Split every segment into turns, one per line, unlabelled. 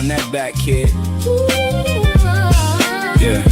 run that back, kid. Yeah,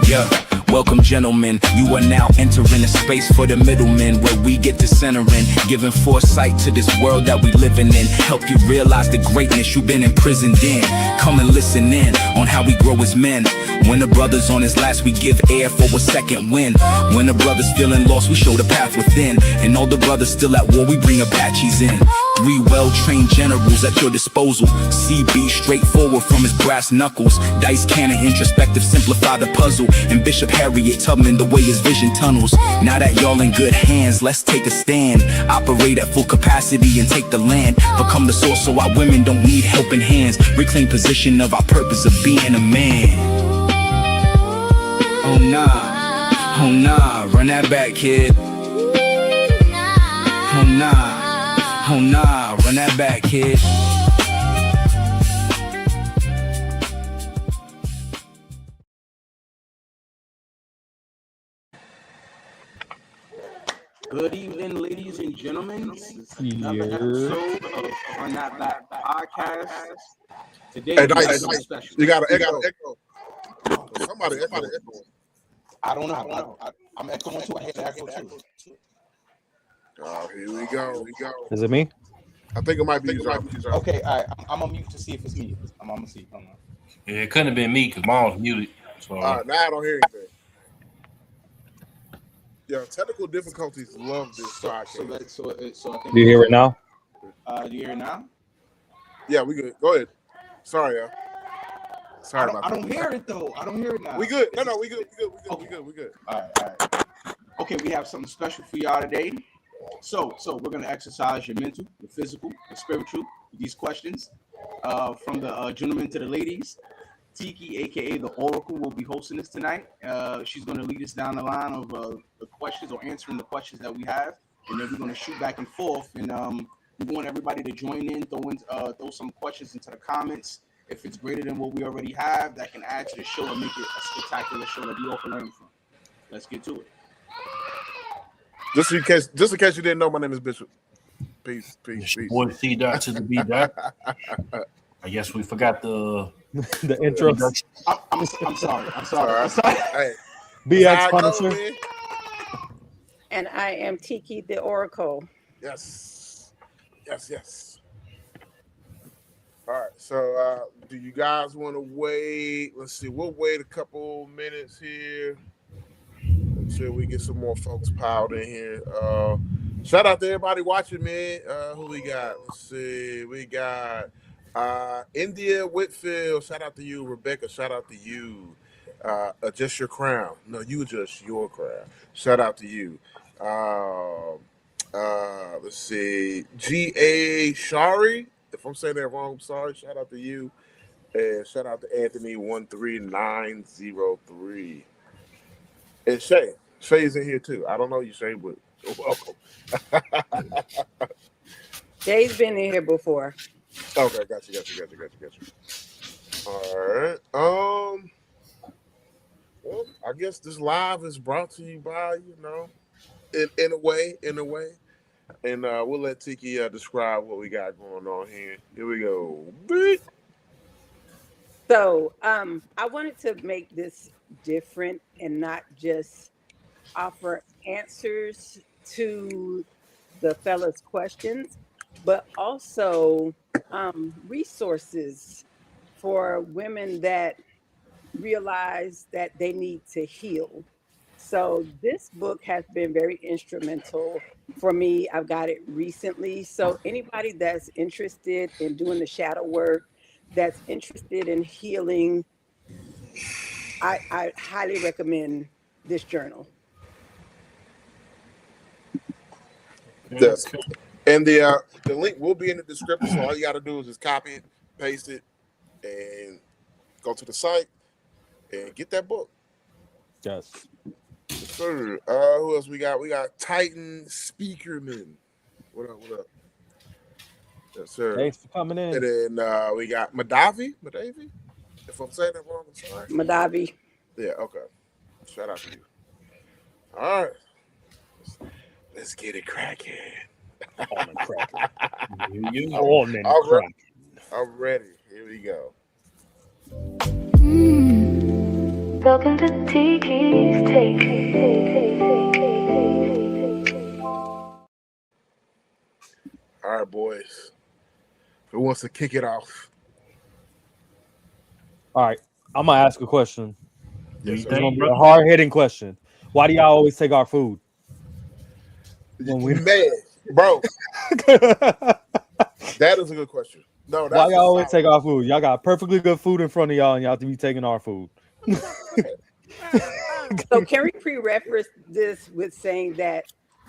yeah. Welcome, gentlemen. You are now entering a space for the middlemen, where we get to center in, giving foresight to this world that we living in. Help you realize the greatness you've been imprisoned in. Come and listen in on how we grow as men. When a brother's on his last, we give air for a second wind. When a brother's feeling lost, we show the path within. And all the brothers still at war, we bring Apaches in. 3 well-trained generals at your disposal. CB straightforward from his brass knuckles. Dice cannon introspective, simplify the puzzle. And Bishop Harriet Tubman, the way his vision tunnels. Now that y'all in good hands, let's take a stand. Operate at full capacity and take the land. Become the source so our women don't need helping hands. Reclaim position of our purpose of being a man. Oh nah, run that back, kid. Oh nah, run that back, kid.
Good evening, ladies and gentlemen. This is another episode of Run That Back podcast. Today,
hey, nice. Special. You got an echo. Somebody echo.
I don't know. I'm echoing too. I hit the echo too.
Oh, here we go.
Is it me?
I think it might be you.
Okay, all right. I'm gonna mute to see if it's me. I'm gonna see. Hold on.
Yeah, it couldn't have been me because mine was muted. So.
All right, now I don't hear anything. Yeah, technical difficulties love this podcast.
So
Do you hear it now?
Do you hear it now?
Yeah, we good. Go ahead. Sorry, y'all. Sorry about that.
I don't hear it though. I don't hear it now.
We good. No, we good.
Okay.
We good.
All right. Okay, we have something special for y'all today. So we're gonna exercise your mental, your physical, your spiritual. These questions, from the gentlemen to the ladies. Tiki, aka the Oracle, will be hosting this tonight. She's gonna lead us down the line of the questions or answering the questions that we have, and then we're gonna shoot back and forth. And we want everybody to join in, throw some questions into the comments. If it's greater than what we already have, that can add to the show and make it a spectacular show that we all can learn from. Let's get to it.
Just in case you didn't know, my name is Bishop. Peace.
Boy, C dot to the B dot. I guess we forgot the
intro.
I'm sorry.
Hey,
BX Punisher.
And I am Tiki the Oracle.
Yes. All right. So, do you guys want to wait? Let's see. We'll wait a couple minutes here until we get some more folks piled in here. Shout out to everybody watching, man. Who we got? Let's see. We got India Whitfield. Shout out to you, Rebecca. Shout out to you. Adjust your crown. No, you adjust your crown. Shout out to you. Let's see. G.A. Shari. If I'm saying that wrong, I'm sorry. Shout out to you. And shout out to Anthony 13903. And Shay. Shay's in here too. I don't know you, Shay, but welcome.
Jay's been in here before.
Okay, got you. All right. Well, I guess this live is brought to you by, in a way. And we'll let Tiki describe what we got going on here. Here we go.
So I wanted to make this different and not just offer answers to the fellas' questions, but also resources for women that realize that they need to heal. So this book has been very instrumental for me. I've got it recently. So anybody that's interested in doing the shadow work, that's interested in healing, I highly recommend this journal.
Yes. And the link will be in the description. So all you got to do is just copy it, paste it, and go to the site and get that book.
Yes.
Sir, who else we got? We got Titan Speakerman. What up? Yes, sir.
Thanks for coming in.
And then we got Madavi. If I'm saying that wrong, I'm sorry.
Madavi.
Yeah, okay. Shout out to you. All right. Let's get it cracking.
On and cracking.
All right. I'm ready. Here we go.
Welcome to Tiki's Take.
All right, boys. Who wants to kick it off?
All right, I'm gonna ask a question.
Do you
Yes, sir.
It's gonna
think,
be a
brother?
hard hitting question. Why do y'all always take our food? When we
Man, bro, that is a good question. No,
Why
that's a
y'all always
solid
take our food? Y'all got perfectly good food in front of y'all, and y'all have to be taking our food.
So can we pre-reference this with saying that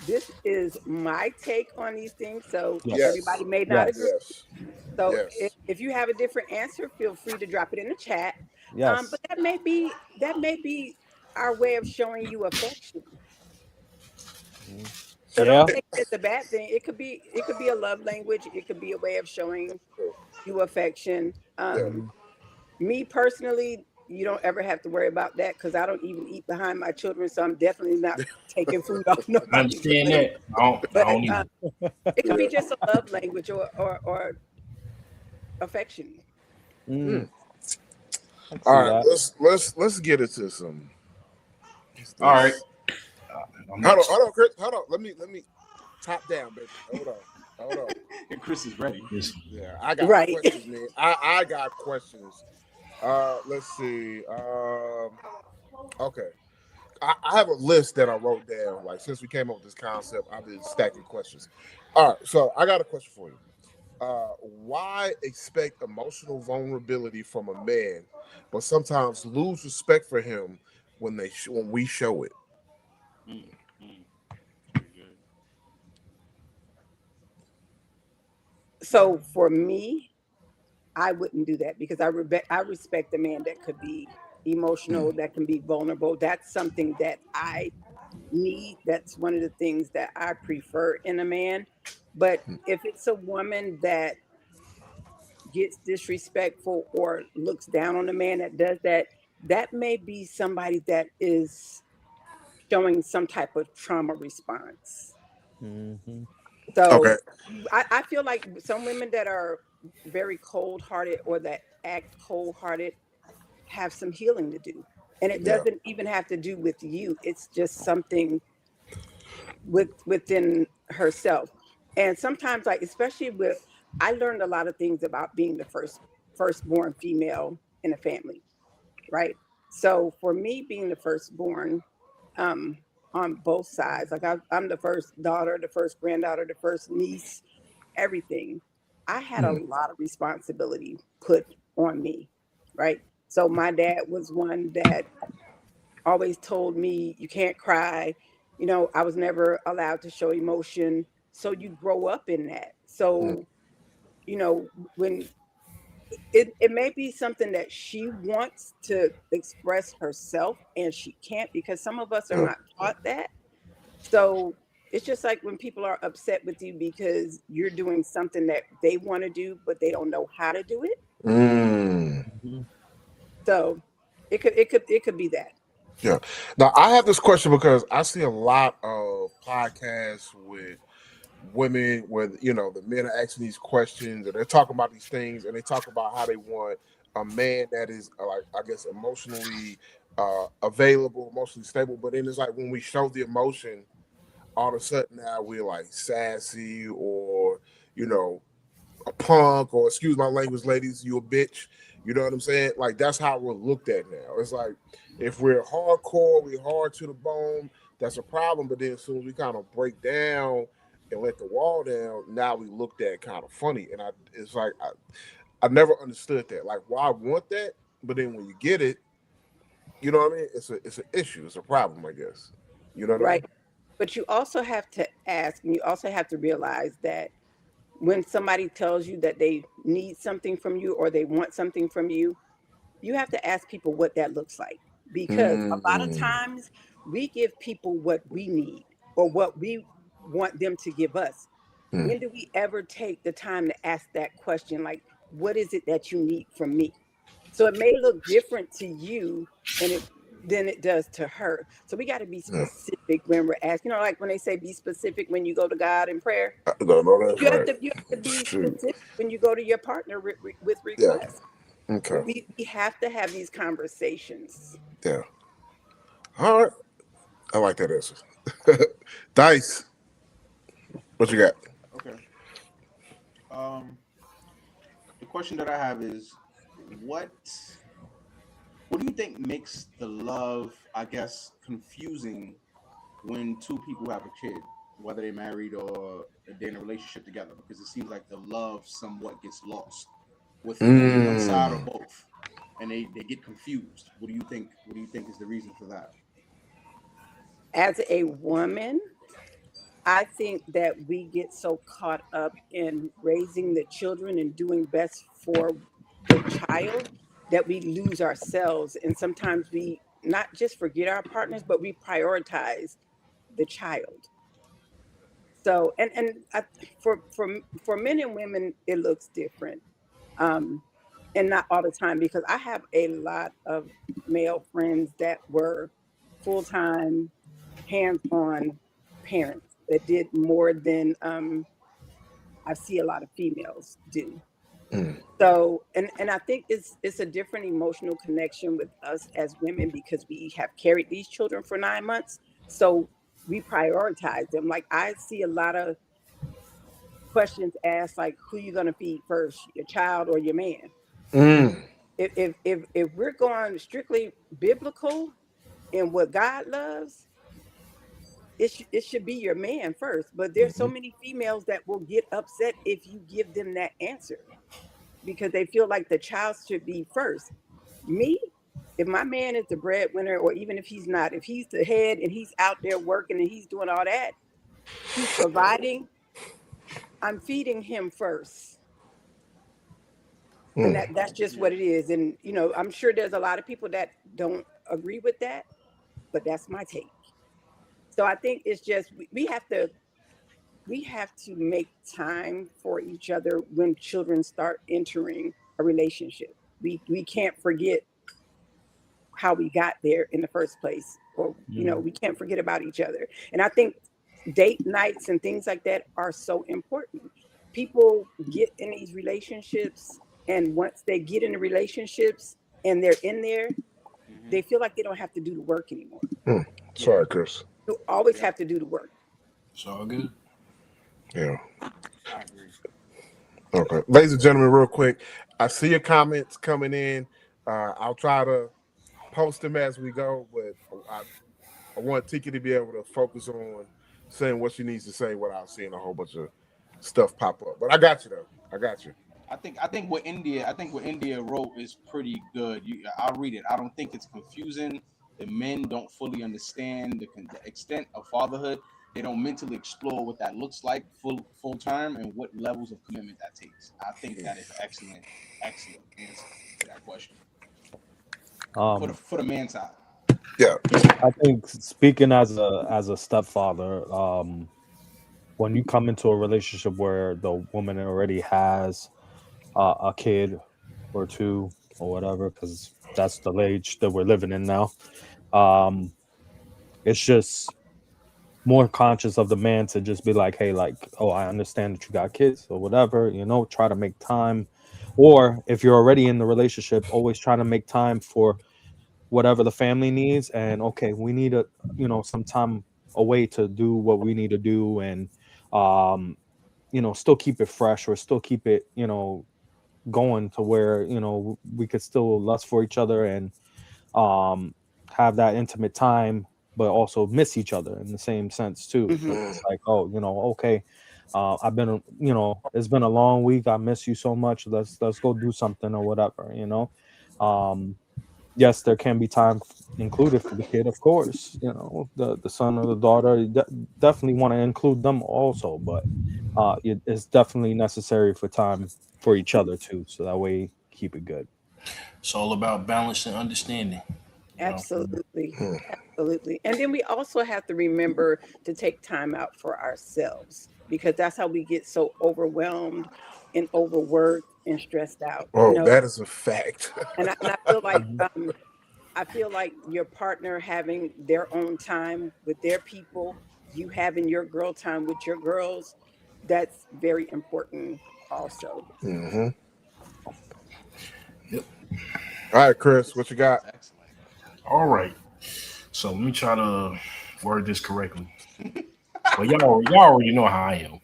this is my take on these things? So
Yes.
everybody may not
Yes.
agree.
Yes.
So
Yes.
if you have a different answer, feel free to drop it in the chat.
Yes.
But that may be our way of showing you affection. So
Yeah.
don't take it as a bad thing. It could be a love language. It could be a way of showing you affection.
Yeah.
Me personally, you don't ever have to worry about that because I don't even eat behind my children, so I'm definitely not taking food off
I
nobody's
understand
plate.
that. I
But
don't either.
it could be
Yeah.
just a love language or affection.
Mm, I can
All
see
right.
that.
Let's get into some.
All right. I'm next.
Hold on, Chris. Hold on. Let me top down, baby. Hold on.
And Chris is ready.
Listen,
Yeah, I got
Right.
questions, man. I got questions. Let's see. Okay. I have a list that I wrote down. Like since we came up with this concept, I've been stacking questions. All right, so I got a question for you. Why expect emotional vulnerability from a man, but sometimes lose respect for him when when we show it?
Mm, mm, good.
So for me, I wouldn't do that because I respect a man that could be emotional, that can be vulnerable. That's something that I need. That's one of the things that I prefer in a man. But if it's a woman that gets disrespectful or looks down on a man that does that, that may be somebody that is showing some type of trauma response.
Mm-hmm.
Okay.
So I feel like some women that are very cold hearted or that act cold hearted have some healing to do. And it
Yeah.
doesn't even have to do with you. It's just something within herself. And sometimes, like especially with, I learned a lot of things about being the firstborn female in a family, right? So for me, being the firstborn, um, on both sides, like I'm the first daughter, the first granddaughter, the first niece, everything. I had a lot of responsibility put on me, right? So my dad was one that always told me you can't cry. You know, I was never allowed to show emotion. So you grow up in that. So, you know, when it may be something that she wants to express herself and she can't because some of us are not taught that. So it's just like when people are upset with you because you're doing something that they want to do, but they don't know how to do it.
Mm.
Mm-hmm.
So it could be that.
Yeah. Now I have this question because I see a lot of podcasts with women where the men are asking these questions and they're talking about these things and they talk about how they want a man that is like I guess emotionally available, emotionally stable. But then it's like when we show the emotion, all of a sudden now we're like sassy or you know a punk or excuse my language, ladies, you a bitch. You know what I'm saying? Like that's how we're looked at now. It's like if we're hardcore, we're hard to the bone, that's a problem. But then as soon as we kind of break down and let the wall down, now we looked at kind of funny. And it's like I never understood that. Like why I want that, but then when you get it, you know what I mean? It's an issue. It's a problem, I guess. You know what I
Right.
mean?
But you also have to ask, and you also have to realize that when somebody tells you that they need something from you or they want something from you, you have to ask people what that looks like. Because a lot of
Mm,
times we give people what we need or what we want them to give us.
mm,
When do we ever take the time to ask that question? Like, what is it that you need from me? So it may look different to you and it than it does to her. So we got to be
Yeah.
specific when we're asking. Like when they say be specific when you go to God in prayer.
I don't know that's right.
You have to be
Shoot.
specific when you go to your partner with
Yeah.
requests.
Okay.
We have to have these conversations.
Yeah. All right. I like that answer. Dice, what you got?
Okay. Um, the question that I have is, what what do you think makes the love, I guess, confusing when two people have a kid, whether they're married or they're in a relationship together? Because it seems like the love somewhat gets lost with one side or both, and they get confused. What do you think? What do you think is the reason for that?
As a woman, I think that we get so caught up in raising the children and doing best for the child that we lose ourselves. And sometimes we not just forget our partners, but we prioritize the child. So, for men and women, it looks different, um, and not all the time, because I have a lot of male friends that were full time, hands on parents that did more than I see a lot of females do.
Mm.
So, and I think it's a different emotional connection with us as women because we have carried these children for 9 months. So we prioritize them. Like I see a lot of questions asked, like, who you gonna feed first, your child or your man?
Mm.
If we're going strictly biblical in what God loves, it should be your man first. But there's so
Mhm.
many females that will get upset if you give them that answer because they feel like the child should be first. Me, if my man is the breadwinner, or even if he's not, if he's the head and he's out there working and he's doing all that, he's providing, I'm feeding him first. And
Mm.
that's just
Yeah.
what it is. And I'm sure there's a lot of people that don't agree with that, but that's my take. So I think it's just we have to make time for each other when children start entering a relationship. We can't forget how we got there in the first place, or we can't forget about each other. And I think date nights and things like that are so important. People get in these relationships, and once they get in the relationships and they're in there,
Hmm.
they feel like they don't have to do the work anymore.
Mm.
Yeah.
Sorry, Chris.
You always
Yeah.
have to do the work.
It's all good.
Yeah.
I agree.
Okay. Ladies and gentlemen, real quick, I see your comments coming in. I'll try to post them as we go, but I want Tiki to be able to focus on saying what she needs to say without seeing a whole bunch of stuff pop up. But I got you though. I got you.
I think what India wrote is pretty good. I'll read it. I don't think it's confusing. The men don't fully understand the extent of fatherhood. They don't mentally explore what that looks like full term and what levels of commitment that takes. I think that is excellent answer to that question for the man side.
Yeah.
I think speaking as a stepfather, when you come into a relationship where the woman already has a kid or two or whatever, because that's the age that we're living in now, um, it's just more conscious of the man to just be like, hey, like, oh, I understand that you got kids or whatever, try to make time. Or if you're already in the relationship, always try to make time for whatever the family needs. And okay, we need some time away to do what we need to do, and um still keep it fresh, or still keep it going to where we could still lust for each other, and um have that intimate time, but also miss each other in the same sense too.
Hmm.
It's like, oh, okay, I've been, it's been a long week, I miss you so much, let's go do something or whatever. um yes, there can be time included for the kid, of course, the son or the daughter. Definitely want to include them also, but it's definitely necessary for time for each other too, so that way keep it good.
It's all about balance and understanding. You know,
Absolutely.
Mm.
Absolutely. And then we also have to remember to take time out for ourselves, because that's how we get so overwhelmed and overworked and stressed out.
Oh, that is a fact.
And I feel like I feel like your partner having their own time with their people, you having your girl time with your girls, that's very important also.
Mm-hmm.
Yep.
All right, Chris, what you got?
Excellent.
All right. So let me try to word this correctly. Well, y'all already know how I am.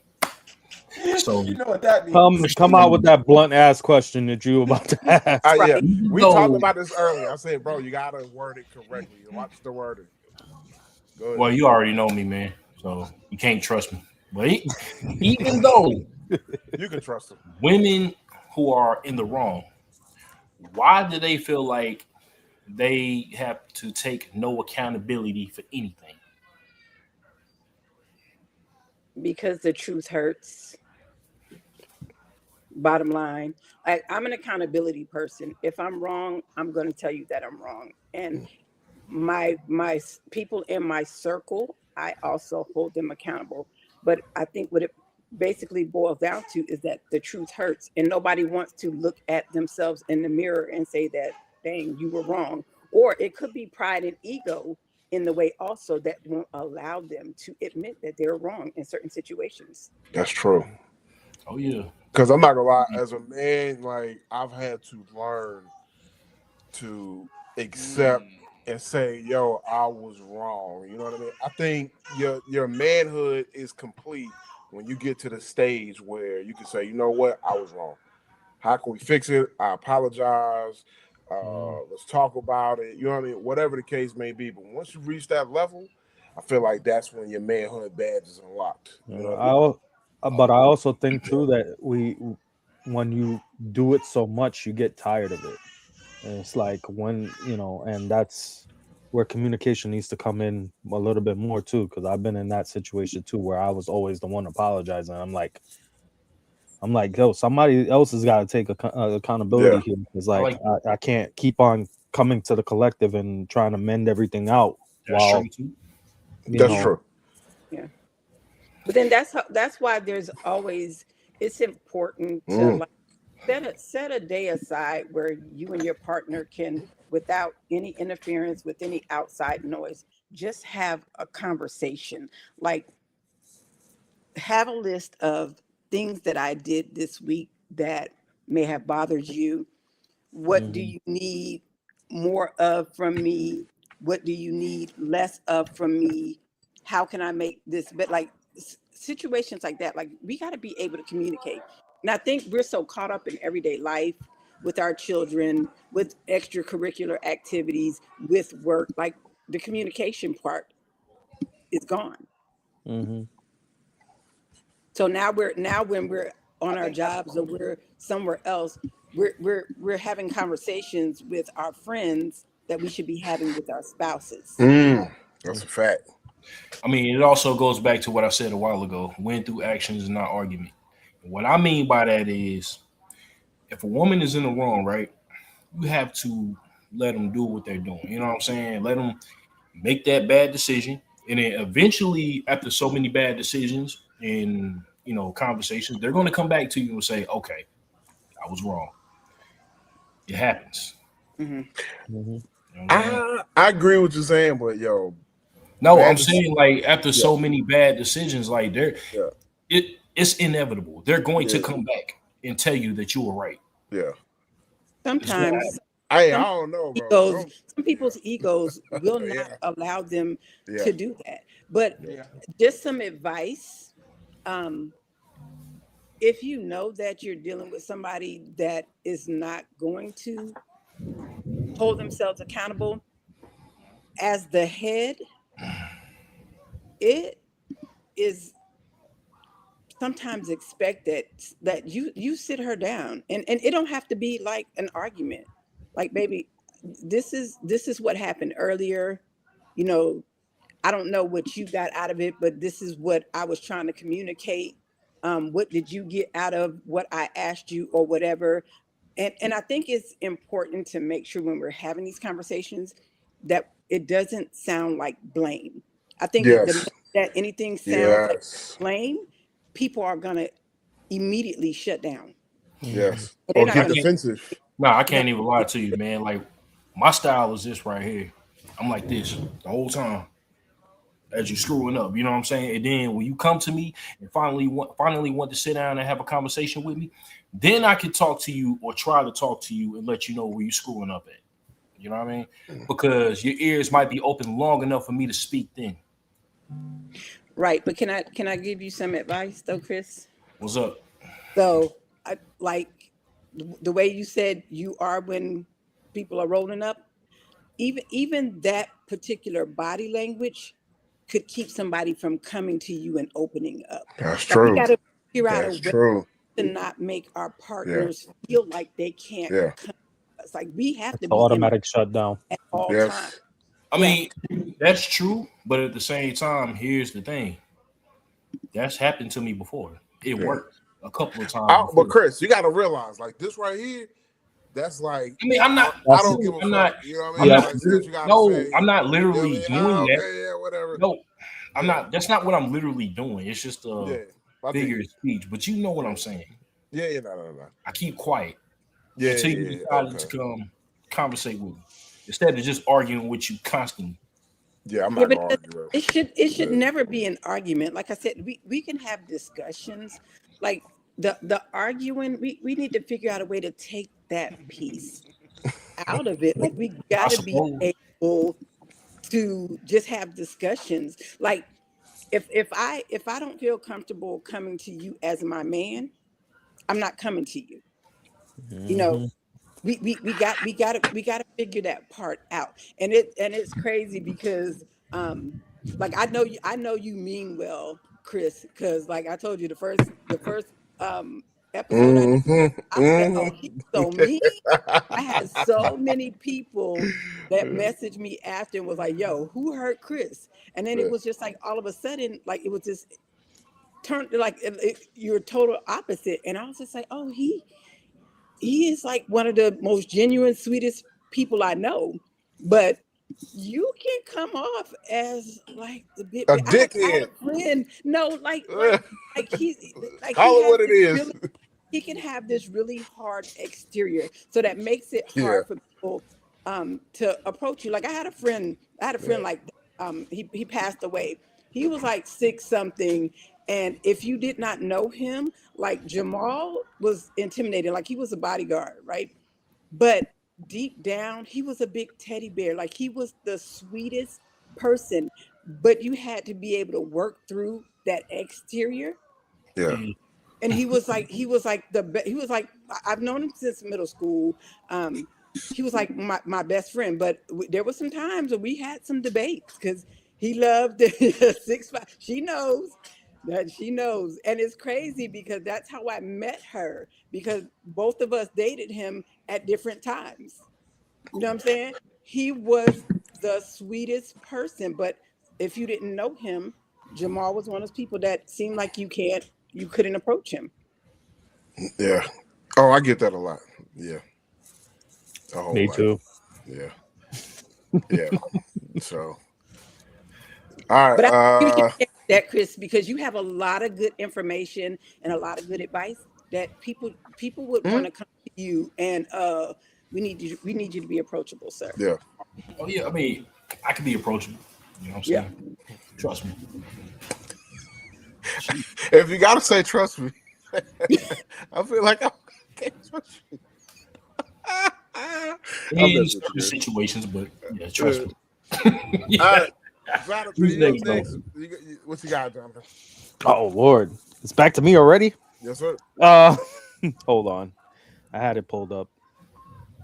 So
You know what that
Come
means.
come out with that blunt ass question that you about to ask.
Yeah,
even
we talked
though,
about this earlier. I said, bro, you gotta word it correctly. Watch the wording. Go ahead.
well, you already know me, man. So you can't trust me. But even though
You can trust him.
women who are in the wrong, why do they feel like they have to take no accountability for anything?
Because the truth hurts. Bottom line, I'm an accountability person. If I'm wrong, I'm going to tell you that I'm wrong. And people in my circle, I also hold them accountable. But I think what it basically boils down to is that the truth hurts, and nobody wants to look at themselves in the mirror and say that, dang, you were wrong. Or it could be pride and ego in the way also that won't allow them to admit that they're wrong in certain situations.
That's true.
Oh yeah.
Because I'm not gonna lie, as a man, like I've had to learn to accept and say, "Yo, I was wrong." You know what I mean? I think your manhood is complete when you get to the stage where you can say, "You know what? I was wrong. How can we fix it? I apologize. Let's talk about it." You know what I mean? Whatever the case may be. But once you reach that level, I feel like that's when your manhood badge is unlocked. You know what I mean?
But I also think too that when you do it so much, you get tired of it. And it's like when, and that's where communication needs to come in a little bit more too. Because I've been in that situation too, where I was always the one apologizing. I'm like, yo, somebody else has got to take accountability
Yeah.
here. Because
like
I can't keep on coming to the collective and trying to mend everything out
that's
while,
true too.
That's true.
Yeah. But then that's why there's always, it's important to
Mm.
like set a day aside where you and your partner can, without any interference with any outside noise, just have a conversation. Like, have a list of things that I did this week that may have bothered you. What do
Mhm.
you need more of from me? What do you need less of from me? How can I make this? But like situations like that, like we got to be able to communicate. And I think we're so caught up in everyday life with our children, with extracurricular activities, with work, like the communication part is gone.
Mhm.
So now when we're
I
on our
think
jobs or we're somewhere else, we're having conversations with our friends that we should be having with our spouses.
Mm. That's a fact.
I mean, it also goes back to what I said a while ago: win through actions, not argument. And what I mean by that is, if a woman is in the wrong, right, you have to let them do what they're doing. You know what I'm saying? Let them make that bad decision, and then eventually, after so many bad decisions and conversations, they're going to come back to you and say, "Okay, I was wrong." It happens.
Hmm.
Mhm.
You know what I'm saying?
I agree with you saying, but yo,
No, I'm
bad.
saying like after
Yeah,
so many bad decisions, like
yeah,
it's inevitable. They're going to
yeah,
come back and tell you that you were right.
yeah.
It's going to happen.
Sometimes
I
some
don't know, bro.
egos,
Some,
some people's egos will not
yeah,
allow them
yeah,
to do that. But
yeah.
yeah.
just some advice. Um, if you know that you're dealing with somebody that is not going to hold themselves accountable, as the head, it is sometimes expected that you sit her down, and it don't have to be like an argument. Like, baby, this is what happened earlier. You know, I don't know what you got out of it, but this is what I was trying to communicate. What did you get out of what I asked you or whatever? And I think it's important to make sure when we're having these conversations that it doesn't sound like blame. I think the
Yes,
minute that anything sounds like
yes,
blame, people are gonna immediately shut down.
Mhm.
yes.
And they're
Or
not
I
get
gonna
can't.
defensive.
No, I
they're not
can't even lie to you, man. Like My style is this right here. I'm like this the whole time as you screwing up. You know what I'm saying? And then when you come to me and finally want to sit down and have a conversation with me, then I can talk to you or try to talk to you and let you know where you're screwing up at. You know what I mean? Because your ears might be open long enough for me to speak then.
Right, but can I give you some advice though, Chris?
What's up?
So, like the way you said you are when people are rolling up, even that particular body language could keep somebody from coming to you and opening up.
That's
Like we
true.
got to figure out a
That's
way
true.
to not make our
Yeah.
partners feel like they can't
Yeah.
come to us. Like we have
It's
to
an
be in
automatic shutdown.
at all times.
Yes.
I
Yeah.
mean, that's true, but at the same time, here's the thing. That's happened to me before. It
Yeah.
worked a couple of times
But
before.
Chris, you got to realize, like this right here, that's like
I mean, I'm not.
I don't give a
I'm
fuck.
not.
You know what I
I'm
mean?
Yeah.
not.
Like since you gotta
No,
say,
I'm not
you know what I
literally
mean?
doing that.
Okay, yeah, whatever.
No, I'm
Yeah.
not. That's not what I'm literally doing. It's just a
Yeah. I
figure
think.
of speech. But you know what
Yeah.
I'm saying.
Yeah. No.
I keep quiet
Yeah.
until you
Yeah.
decided
Okay.
to come conversate with me instead of just arguing with you constantly.
Yeah. I'm
Yeah,
not
but
gonna argue. Bro.
it should
Yeah.
never be an argument. Like I said, we can have discussions. Like the arguing, we need to figure out a way to take that piece out of it. Like we
I
got to be
suppose.
able to just have discussions. Like if I don't feel comfortable coming to you as my man, I'm not coming to you. You know,
Mhm.
we got to figure that part out. And it's crazy because like I know you mean well, Chris, because like I told you the first episode
Mm-hmm.
I said, oh, he's so mean. I had so many people that messaged me after and was like, yo, who hurt Chris? And then it
Yeah.
was just like all of a sudden, like it was just turned like you're total opposite. And I was just like, oh, he is like one of the most genuine, sweetest people I know. But you can come off as like the bit.
A
I had
dickhead.
a friend. No, like he
Call it
has
what it
this
is.
really. He can have this really hard exterior, so that makes it
Yeah.
hard for people to approach you. Like I had a friend. I had a
Yeah.
friend like he passed away. He was like six something, and if you did not know him, like Jamal was intimidating. Like he was a bodyguard, right? But deep down, he was a big teddy bear. Like he was the sweetest person. But you had to be able to work through that exterior.
Yeah.
Mm.
And he was like I've known him since middle school. He was like my best friend. But there were some times where we had some debates because he loved 6'5". She knows, and it's crazy because that's how I met her, because both of us dated him at different times. You know what I'm saying? He was the sweetest person, but if you didn't know him, Jamal was one of those people that seemed like you couldn't approach him.
Yeah. Oh, I get that a lot. Yeah. A whole
Me
lot.
too.
Yeah. Yeah. So. All
But I
right.
appreciate that, Chris, because you have a lot of good information and a lot of good advice that people would want to come to you, and we need you to be approachable, sir.
Yeah.
Oh yeah, I mean, I can be approachable. You know what I'm
Yeah.
saying? Trust me.
If you gotta say trust me, I feel like I can't trust you. I'm
In
messing with
certain
you.
situations, but yeah, trust me.
All right. Jonathan,
These
you up
niggas don't-
next? What you got, Jonathan?
Oh Lord, it's back to me already.
Yes, sir.
Hold on, I had it pulled up.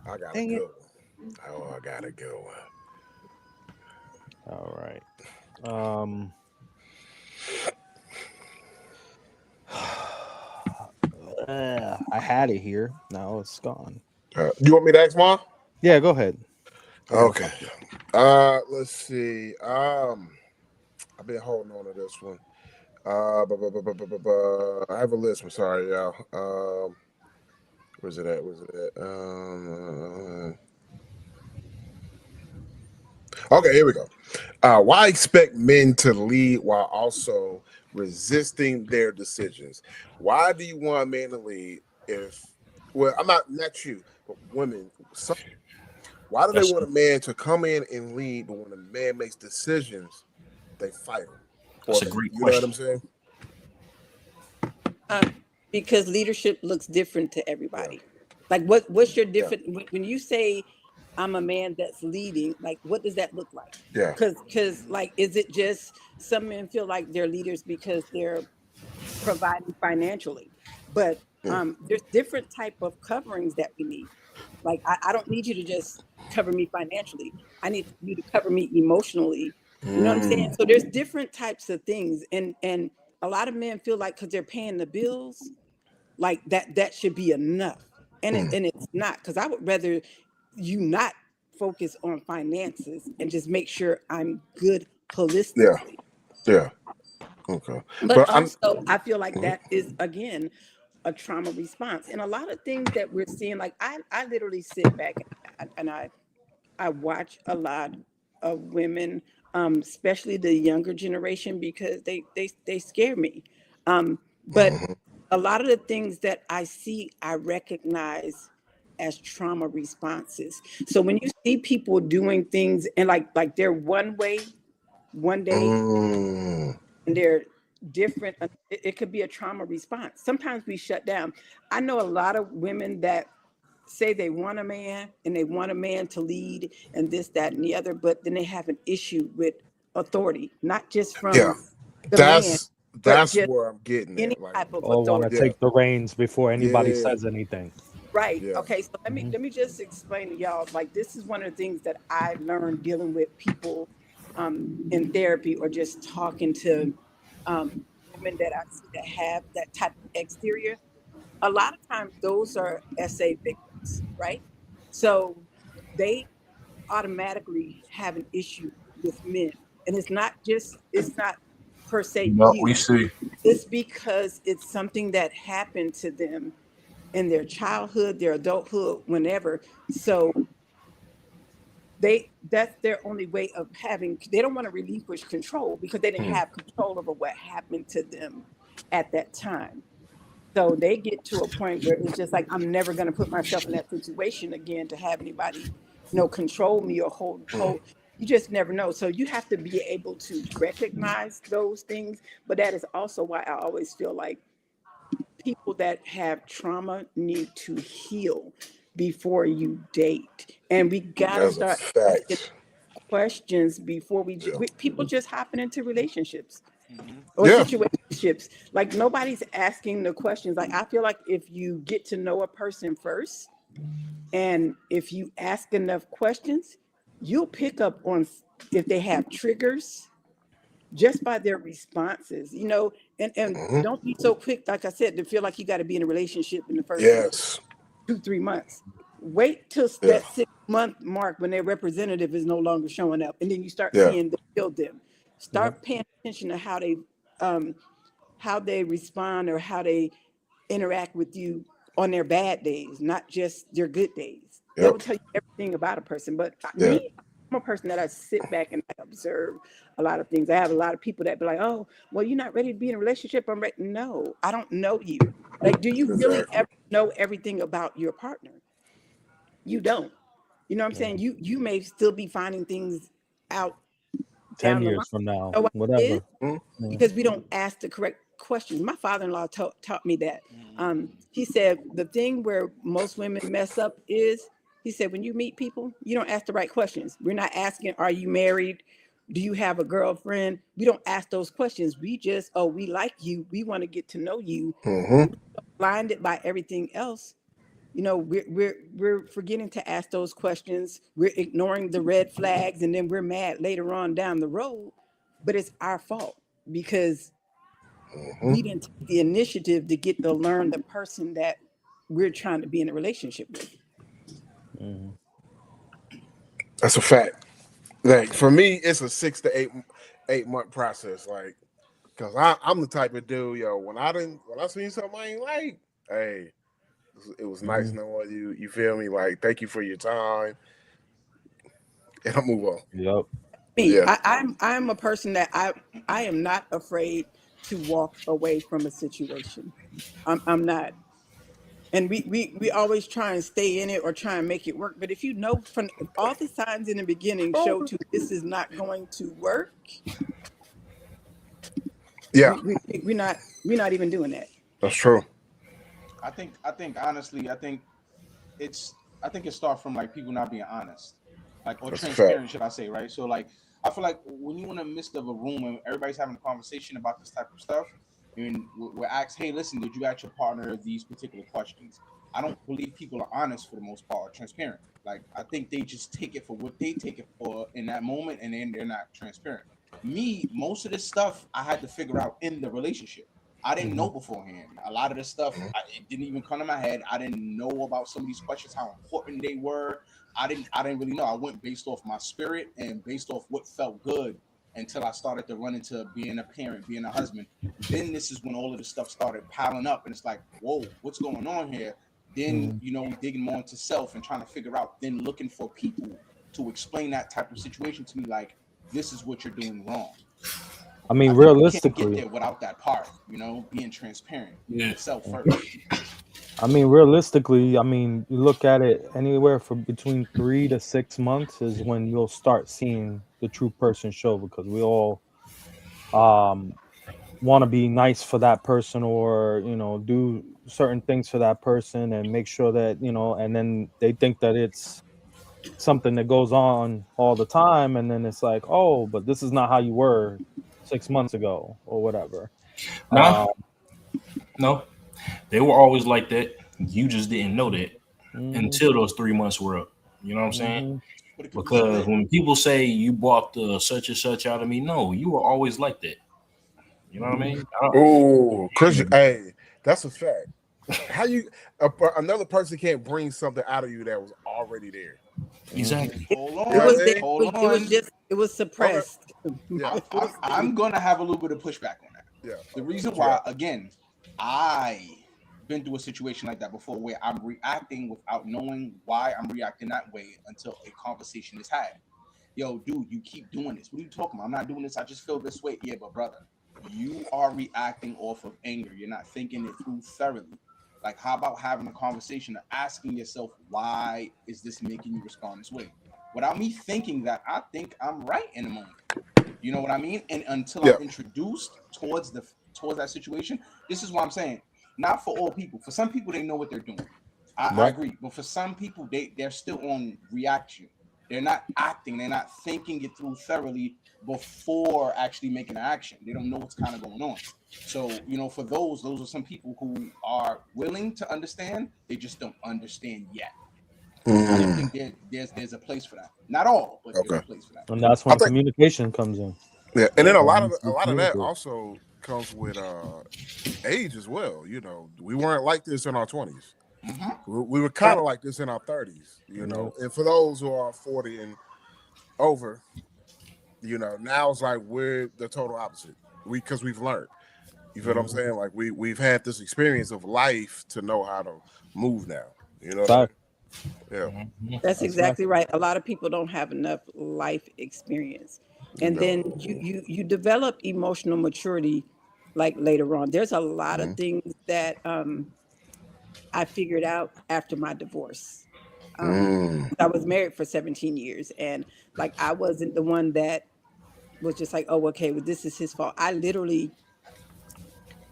I got
Dang
a
it.
good one. Oh, I got a good one.
All right. I had it here. Now it's gone.
You want me to ask mine?
Yeah, go ahead.
Okay. Let's see. I've been holding on to this one. I have a list. I'm sorry, y'all. Where's it at? Okay, here we go. Why expect men to lead while also resisting their decisions? Why do you want men to lead if, well, I'm not you, but women. Why do they
That's
want a man to come in and lead, but when a man makes decisions, they fight him?
that's
Or
a great
you know what I'm
question.
saying?
Because leadership looks different to
Yeah,
everybody. Like, what's your
yeah,
different when you say I'm a man that's leading? Like, what does that look like?
yeah,
Because like, is it just some men feel like they're leaders because they're providing financially? But
yeah.
there's different type of coverings that we need. Like, I don't need you to just cover me financially. I need you to cover me emotionally. You know what I'm saying?
Mm,
So there's different types of things, and a lot of men feel like because they're paying the bills, like that should be enough,
mm.
and it's not. Because I would rather you not focus on finances and just make sure I'm good
Yeah,
holistically.
yeah. Okay,
But
but I'm.
also, I feel like
Mhm.
that is again a trauma response, and a lot of things that we're seeing. Like I literally sit back and I watch a lot of women, especially the younger generation, because they scare me. But
Mhm.
a lot of the things that I see, I recognize as trauma responses. So when you see people doing things and like they're one way one day
Mm,
and they're different, it could be a trauma response. Sometimes we shut down. I know a lot of women that say they want a man and they want a man to lead and this, that, and the other, but then they have an issue with authority, not just
yeah,
from the man,
that's
but
that's
just
where I'm getting
any
at. Like,
type of
Or want to
authority.
yeah,
take the reins before anybody
yeah,
says anything.
Right.
yeah.
Okay. So
Hmm.
let me just explain to y'all. Like, this is one of the things that I learned dealing with people in therapy or just talking to women that I see that have that type of exterior. A lot of times, those are SA victims, right? So they automatically have an issue with men, and it's not per se
No,
you.
we see.
It's because it's something that happened to them in their childhood, their adulthood, whenever. So that's their only way of having, they don't want to relinquish control because they didn't
Mm,
have control over what happened to them at that time. So they get to a point where it's just like, I'm never going to put myself in that situation again to have anybody, control me or
mm.
hold. You just never know. So you have to be able to recognize those things. But that is also why I always feel like people that have trauma need to heal before you date. And we got to
That's a
start asking
fact.
questions before
Yeah,
people just hopping into relationships or
yeah.
situationships. Like, nobody's asking the questions. Like, I feel like if you get to know a person first and if you ask enough questions, you'll pick up on if they have triggers just by their responses, and
Hmm.
don't be so quick, like I said, to feel like you got to be in a relationship in the first
Yes.
2-3 months. Wait till
Yeah.
that 6 month mark when their representative is no longer showing up, and then you start
Yeah.
seeing them build them.
Yep.
Start paying attention to um, how they respond or how they interact with you on their bad days, not just their good days. That will
Yep.
tell you everything about a person. But
Yeah.
me, I'm a person that I sit back and I observe a lot of things. I have a lot of people that be like, "Oh, well, you're not ready to be in a relationship." I'm ready. No, I don't know you. Like, do you really
Exactly.
ever know everything about your partner? You don't. You know what I'm
Yeah.
saying? You may still be finding things out
10
down the line.
years from now,
You know what it is?
whatever.
Mm,
Yeah.
Because we don't ask the correct questions. My father-in-law taught me that. He said the thing where most women mess up is, he said, when you meet people, you don't ask the right questions. We're not asking, are you married? Do you have a girlfriend? We don't ask those questions. We just, oh, we like you. We want to get to know you.
mm-hmm.
Blinded by everything else. We're forgetting to ask those questions. We're ignoring the red flags, and then we're mad later on down the road. But it's our fault because
Mm-hmm.
we didn't take the initiative to get to learn the person that we're trying to be in a relationship with.
Mhm.
That's a fact. Like for me, it's a 6 to 8 month process. Like, cause I'm the type of dude, yo. When I see something I ain't like, hey, it was nice
Mhm.
knowing you. You feel me? Like, thank you for your time, and I move on.
Yep.
Me,
Yeah.
I'm a person that I am not afraid to walk away from a situation. I'm not. And we always try and stay in it or try and make it work. But if you know from if all the signs in the beginning show to this is not going to work,
Yeah,
we're not even doing that.
that's true.
I think honestly, it's I think it starts from like people not being honest, like or
That's a fact.
transparent, should I say, right? So like I feel like when you're in the midst of a room and everybody's having a conversation about this type of stuff, and we're asked, hey, listen, did you ask your partner these particular questions? I don't believe people are honest for the most part, or transparent. Like I think they just take it for what they take it for in that moment, and then they're not transparent. Me, most of this stuff I had to figure out in the relationship. I didn't know beforehand. A lot of this stuff it didn't even come to my head. I didn't know about some of these questions, how important they were. I didn't really know. I went based off my spirit and based off what felt good until I started to run into being a parent, being a husband. Then this is when all of this stuff started piling up, and it's like, whoa, what's going on here? Then digging more into self and trying to figure out. Then looking for people to explain that type of situation to me, like this is what you're doing wrong.
I mean,
I think you can't get
realistically,
there without that part, being transparent,
Yeah.
yourself first.
I mean, realistically, I mean, you look at it anywhere from between 3 to 6 months is when you'll start seeing the true person show, because we all um want to be nice for that person, or do certain things for that person and make sure that and then they think that it's something that goes on all the time, and then it's like, oh, but this is not how you were 6 months ago or whatever.
Nah,
um
no, they were always like that. You just didn't know that
mhm,
until those 3 months were up. You know what I'm saying?
mhm,
But it could be
Because
split.
when people say you bought the such and such out of me, no, you were always like that. You know what I mean?
mhm,
Oh, Christian,
mhm.
hey, that's a fact. How you another person can't bring something out of you that was already there?
Exactly.
It,
Hold
You
it
know what
was
I
on,
there.
mean?
hold
It was
on.
just it was
Okay.
suppressed.
Yeah,
I'm gonna have a little bit of pushback on that.
yeah.
The
Okay,
reason
what you
why,
got?
again, I been through a situation like that before, where I'm reacting without knowing why I'm reacting that way until a conversation is had. Yo, dude, you keep doing this. What are you talking about? I'm not doing this. I just feel this way. Yeah, but brother, you are reacting off of anger. You're not thinking it through thoroughly. Like, how about having a conversation of asking yourself, why is this making you respond this way? Without me thinking that I think I'm right in the moment. You know what I mean? And until I'm
Yeah,
introduced towards that situation, this is what I'm saying. Not for all people. For some people, they know what they're doing. I
Right.
agree. But for some people, they're still on reaction. They're not acting. They're not thinking it through thoroughly before actually making an action. They don't know what's kind of going on. So, for those are some people who are willing to understand. They just don't understand yet. And I
Mm,
think there's a place for that. Not all, but there's a
okay.
place for that.
And that's
I
when
think
communication comes in.
yeah, and then
Yeah.
a
You
lot of that
communicate.
also comes with age as well. We weren't like this in our 20s.
Hmm.
We were kind
Right.
of like this in our 30s.
Yeah.
And for those who are 40 and over, now it's like we're the total opposite. Because we've learned. You feel what I'm
Mhm.
saying? Like we've had this experience of life to know how to move now. You know what I mean?
Fact.
Yeah.
Mhm.
That's
That's fact.
exactly right. A lot of people don't have enough life experience. And then you
No.
you develop emotional maturity like later on. There's a lot of
Mhm.
things that I figured out after my divorce. Um,
Mm.
I was married for 17 years, and like I wasn't the one that was just like, oh, okay, well, this is his fault. I literally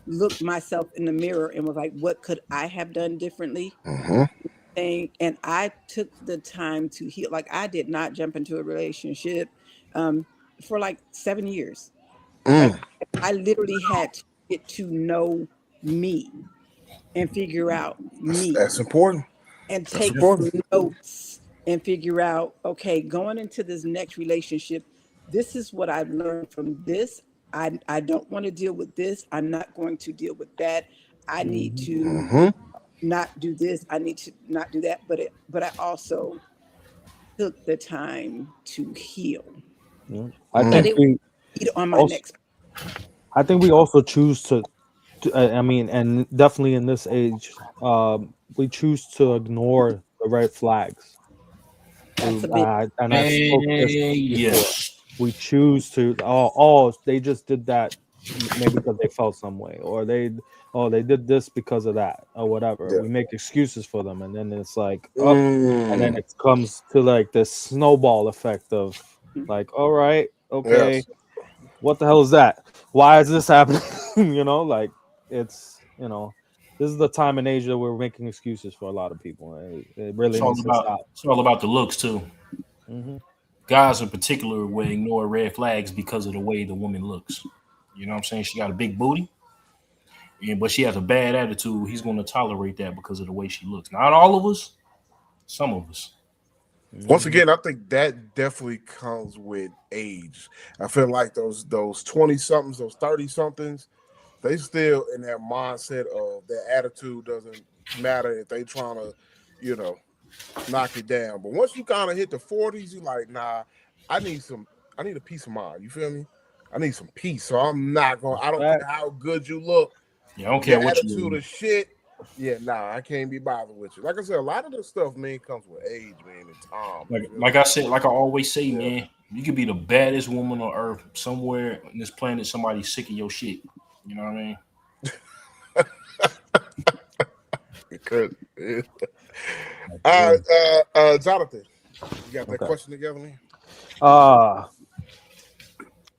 looked myself in the mirror and was like, what could I have done differently?
Mhm.
And I took the time to heal. Like I did not jump into a relationship um, for like 7 years. Like
Mm.
I literally had to get to know me and figure out me
That's important.
and
That's
take
important.
notes and figure out, okay, going into this next relationship, this is what I've learned from this. I don't want to deal with this. I'm not going to deal with that. I need
Mhm.
to
Mhm.
not do this. I need to not do that. But I also took the time to heal.
Yeah.
And it will lead on my
Also,
next.
I think we also choose I mean, and definitely in this age, we choose to ignore the red flags.
That's a big
And I spoke this
Hey,
before.
yes.
We choose to. Oh, they just did that maybe because they felt some way, or they did this because of that, or whatever.
Yeah.
We make excuses for them, and then it's like up, and then
Mm,
it comes to like this snowball effect of like, all right, okay,
yes.
what the hell is that? Why is this happening? Like it's this is the time in Asia we're making excuses for a lot of people. It really needs to stop.
It's all about the looks too.
Hmm.
Guys in particular will ignore red flags because of the way the woman looks. You know what I'm saying? She got a big booty, but she has a bad attitude. He's going to tolerate that because of the way she looks. Not all of us, some of us.
Once
Hmm.
again, I think that definitely comes with age. I feel like those 20 somethings, those 30 somethings, they still in that mindset of their attitude doesn't matter if they trying to, you know, knock it down. But once you kind of hit the 40s, you like, nah, I need I need a peace of mind. You feel me? I need some peace. So I'm not going, I don't care
Fact.
how good you look.
Yeah, I don't
Your
care what
attitude
you.
is shit. Yeah, nah, I can't be bothered with you. Like I said, a lot of this stuff, man, comes with age, man, and time. You feel
Like
me?
I said, like I always say,
Yeah.
man, you could be the baddest woman on earth. Somewhere on this planet, somebody's sick of your shit. You know what I mean?
It could. Yeah.
Yeah.
Jonathan, you got that
Okay.
question together, man?
Uh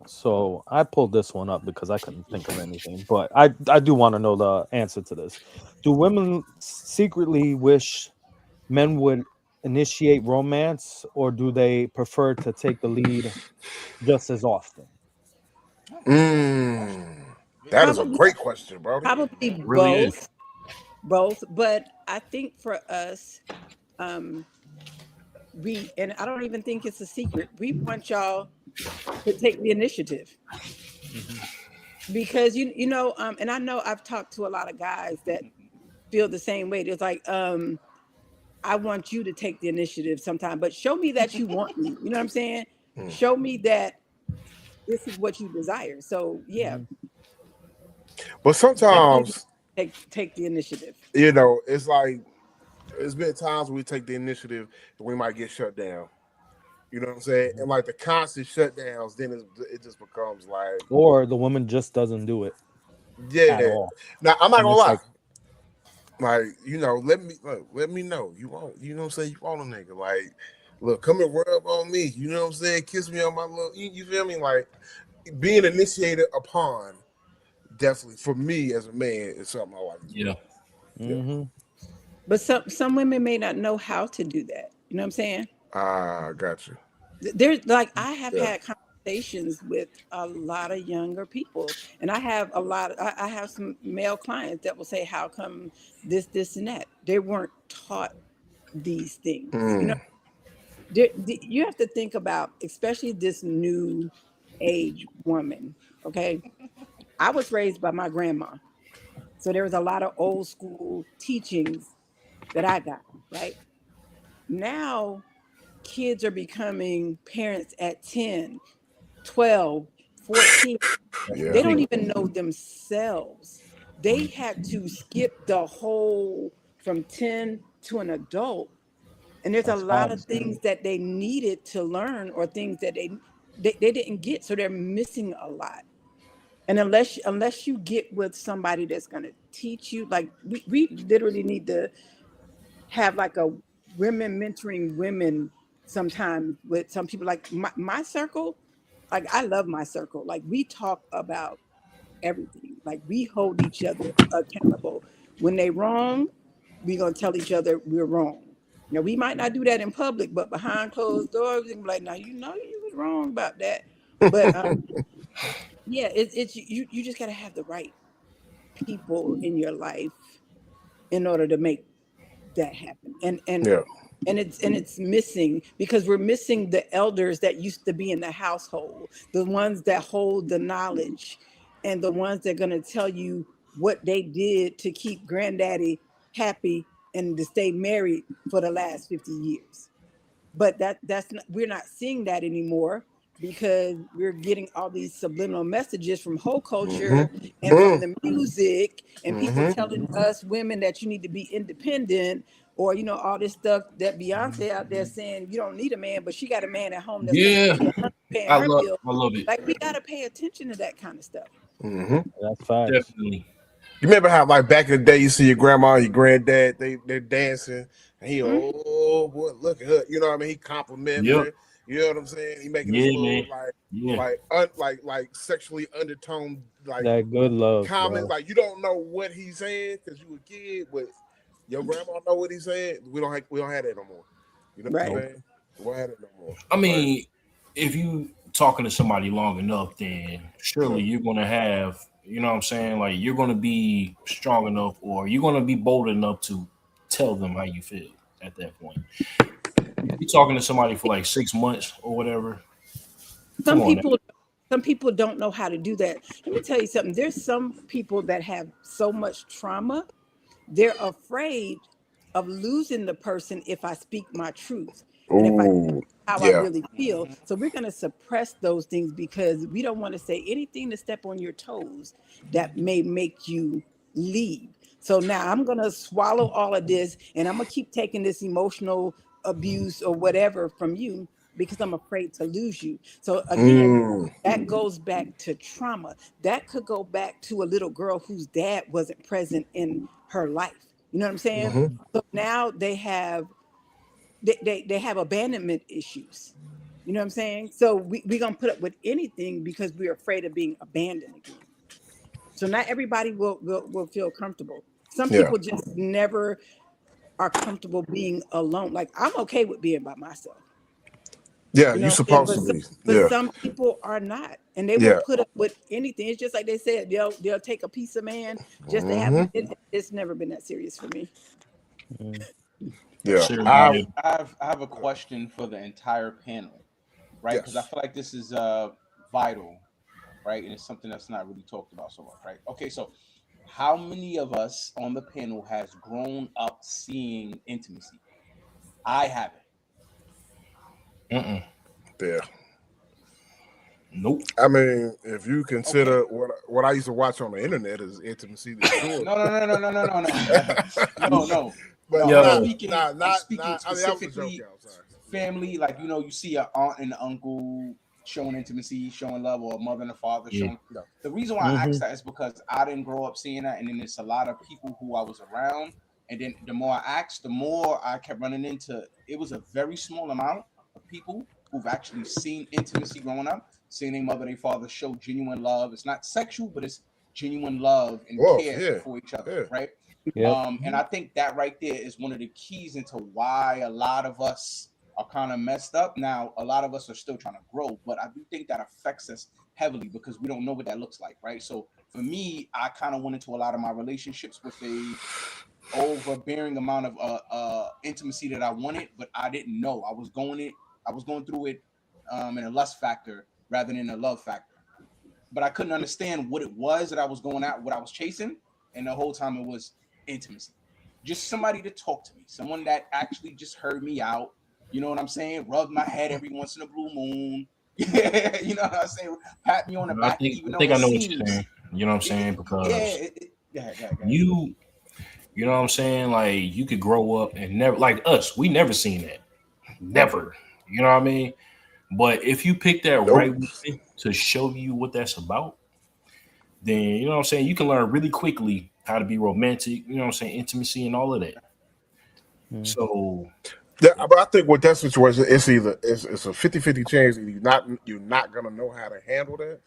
so I pulled this one up because I couldn't think of anything, but I do want to know the answer to this. Do women secretly wish men would initiate romance, or do they prefer to take the lead just as often?
That is a
Probably,
great question, Brody.
probably
It really is.
both. But I think for us, um, and I don't even think it's a secret. We want y'all to take the initiative
Hmm.
because and I know I've talked to a lot of guys that feel the same way. It's like, I want you to take the initiative sometime, but show me that you want me. You know what I'm saying?
Mm.
Show me that this is what you desire. So yeah,
Hmm.
But
definitely
sometimes,
take the initiative.
it's like it's been times where we take the initiative and we might get shut down. You know what I'm saying? And like the constant shutdowns, then it just becomes like,
Or the woman just doesn't do it at
yeah.
all,
Now I'm not
and
gonna
it's
lie.
like,
Like, let me know. You want, you know what I'm saying? You want a nigga. Like, look, come and rub on me. You know what I'm saying? Kiss me on my little, you feel me? Like being initiated upon, definitely for me as a man is something I like as
Yeah.
well. Yeah.
hmm
But some women may not know how to do that. You know what I'm saying?
Got you.
There's like I have
Yeah.
had conversations with a lot of younger people, and I have a lot. I have some male clients that will say, "How come this, and that?" They weren't taught these things.
Mm.
You have to think about, especially this new age woman. Okay, I was raised by my grandma, so there was a lot of old school teachings that I got. Right now, kids are becoming parents at 10, 12, 14.
That's
Yeah.
They don't
ridiculous.
even know themselves. They had to skip the whole from 10 to an adult. And there's a
that's
lot of
facts.
things that they needed to learn or things that they didn't get. So they're missing a lot. And unless you get with somebody that's gonna teach you, like we literally need to have like a women mentoring women sometimes with some people like my circle. Like I love my circle. Like we talk about everything. Like we hold each other accountable. When they wrong, we gonna tell each other we're wrong. Now we might not do that in public, but behind closed doors, we can be like, now you know you was wrong about that. But yeah, it's you just gotta have the right people in your life in order to make that happen.
Yeah.
And it's missing because we're missing the elders that used to be in the household, the ones that hold the knowledge and the ones that are going to tell you what they did to keep granddaddy happy and to stay married for the last 50 years. But that's not, we're not seeing that anymore because we're getting all these subliminal messages from whole culture
Mm-hmm.
and from the music and people
Mm-hmm.
telling us women that you need to be independent, or all this stuff that Beyonce out there saying you don't need a man, but she got a man at home that's going to take
Yeah.
care of her, paying her bill.
I love it.
Like we got to pay attention to that kind of stuff.
Mm-hmm.
That's facts.
Definitely.
You remember how like back in the day you see your grandma, your granddad, they're dancing, and he
Mhm.
oh boy, look at her. You know what I mean? He complimenting
Yep.
her. You know what I'm saying? He making this
Yeah,
little
man. Yeah.
like sexually undertoned like
That good love,
comments.
bro.
Like you don't know what he's saying because you a kid, but your grandma know what he's saying. We don't have that no more. You know what I'm
Right.
Nope.
saying? We don't have it no more.
I
Like
mean, if you talking to somebody long enough, then
yeah.
surely you're gonna have, you know what I'm saying? Like you're gonna be strong enough or you're gonna be bold enough to tell them how you feel at that point. If you're talking to somebody for like 6 months or whatever,
Some
come on now.
people some people don't know how to do that. Let me tell you something. There's some people that have so much trauma, they're afraid of losing the person if I speak my truth and if I
Ooh.
how I
Yeah.
really feel. So we're going to suppress those things because we don't want to say anything to step on your toes that may make you leave. So now I'm going to swallow all of this and I'm going to keep taking this emotional abuse or whatever from you because I'm afraid to lose you. So again,
Mm.
that goes back to trauma. That could go back to a little girl whose dad wasn't present in her life. You know what I'm saying?
Mm-hmm.
So now they have abandonment issues. You know what I'm saying? So we're gonna put up with anything because we're afraid of being abandoned again. So not everybody will feel comfortable. Some
Yeah.
people just never are comfortable being alone. Like I'm okay with being by myself.
Yeah.
You
You
know what I'm saying?
supposed to be.
But
Yeah.
some people are not, and they will
Yeah.
put up with anything. It's just like they said, they'll take a piece of man just to have
Mm-hmm.
him. It's never been that serious for me.
Mm.
Yeah.
Sarah,
I've
I have a question for the entire panel, right? Because I
yes.
feel like this is vital, right? And it's something that's not really talked about so much, right? Okay, so how many of us on the panel has grown up seeing intimacy? I haven't.
mm-mm.
Yeah.
Nope.
I mean, if you
Okay.
consider what I used to watch on the internet as intimacy, then sure.
No, no, no, no, no, no, no, no, no, no, no.
But
I'm
Yo,
speaking. I'm speaking
not. I mean, that was a joke.
specifically
Yeah, I'm sorry. Yeah.
family. Like you see an aunt and an uncle showing intimacy, showing love, or a mother and a father
yeah.
showing. The reason why I
Mm-hmm.
asked that is because I didn't grow up seeing that, and then there's a lot of people who I was around, and then the more I asked, the more I kept running into. It was a very small amount of people who've actually seen intimacy growing up, seeing their mother, their father show genuine love. It's not sexual, but it's genuine love and
Oh,
care
yeah,
for each other,
yeah.
right?
Yep.
And I think that right there is one of the keys into why a lot of us are kind of messed up. Now, a lot of us are still trying to grow, but I do think that affects us heavily because we don't know what that looks like, right? So for me, I kind of went into a lot of my relationships with a overbearing amount of intimacy that I wanted, but I didn't know. I was going through it in a lust factor rather than a love factor. But I couldn't understand what it was that I was going at, what I was chasing, and the whole time it was intimacy. Just somebody to talk to me, someone that actually just heard me out. You know what I'm saying? Rub my head every once in a blue moon. You know what I'm saying? Pat me on the back, even
I
though
think
it
I know what you're
seems,
saying. You know what I'm
it,
saying?
yeah.
Because
Go ahead.
you you know what I'm saying? Like you could grow up and never like us, we never seen that.
Mm-mm.
Never. You know what I mean? But if you pick that right
Nope.
woman to show you what that's about, then you know what I'm saying, you can learn really quickly how to be romantic, you know what I'm saying, intimacy and all of that.
Mm.
So
Yeah, but I think with that situation, it's a 50-50 chance that you're not gonna know how to handle that,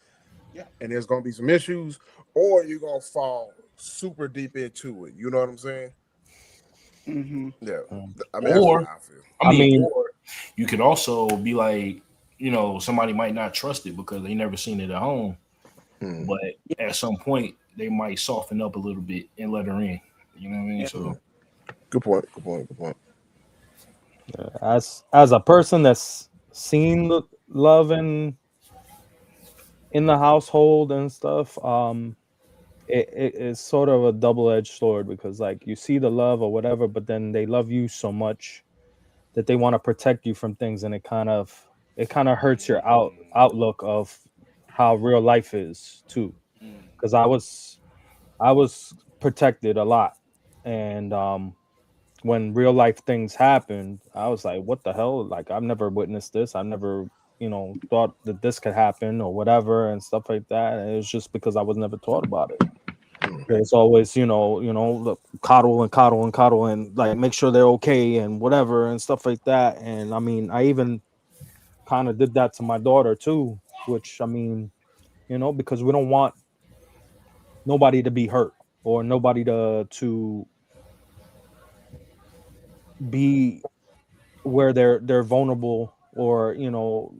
Yeah.
and there's gonna be some issues, or you're gonna fall super deep into it. You know what I'm saying?
Hmm.
Yeah.
Mm.
I mean, that's just
or
how I feel.
I
I
mean,
mean,
or you could also be like, you know, somebody might not trust it because they never seen it at home,
Hmm.
but at some point they might soften up a little bit and let her in. You know what I mean?
Yeah.
Hmm.
So
Good point. Good point. Good point.
as a person that's seen the love in the household and stuff, it's sort of a double-edged sword because like you see the love or whatever, but then they love you so much that they want to protect you from things, and it kind of hurts your outlook of how real life is too.
Mm.
Because I was protected a lot, and when real life things happened, I was like, what the hell? Like I've never witnessed this. I've never. thought that this could happen or whatever and stuff like that. And it's just because I was never taught about it. It's always, look, coddle and coddle and coddle and like make sure they're okay and whatever and stuff like that. And I mean, I even kind of did that to my daughter too, which I mean, because we don't want nobody to be hurt or nobody to be where they're vulnerable or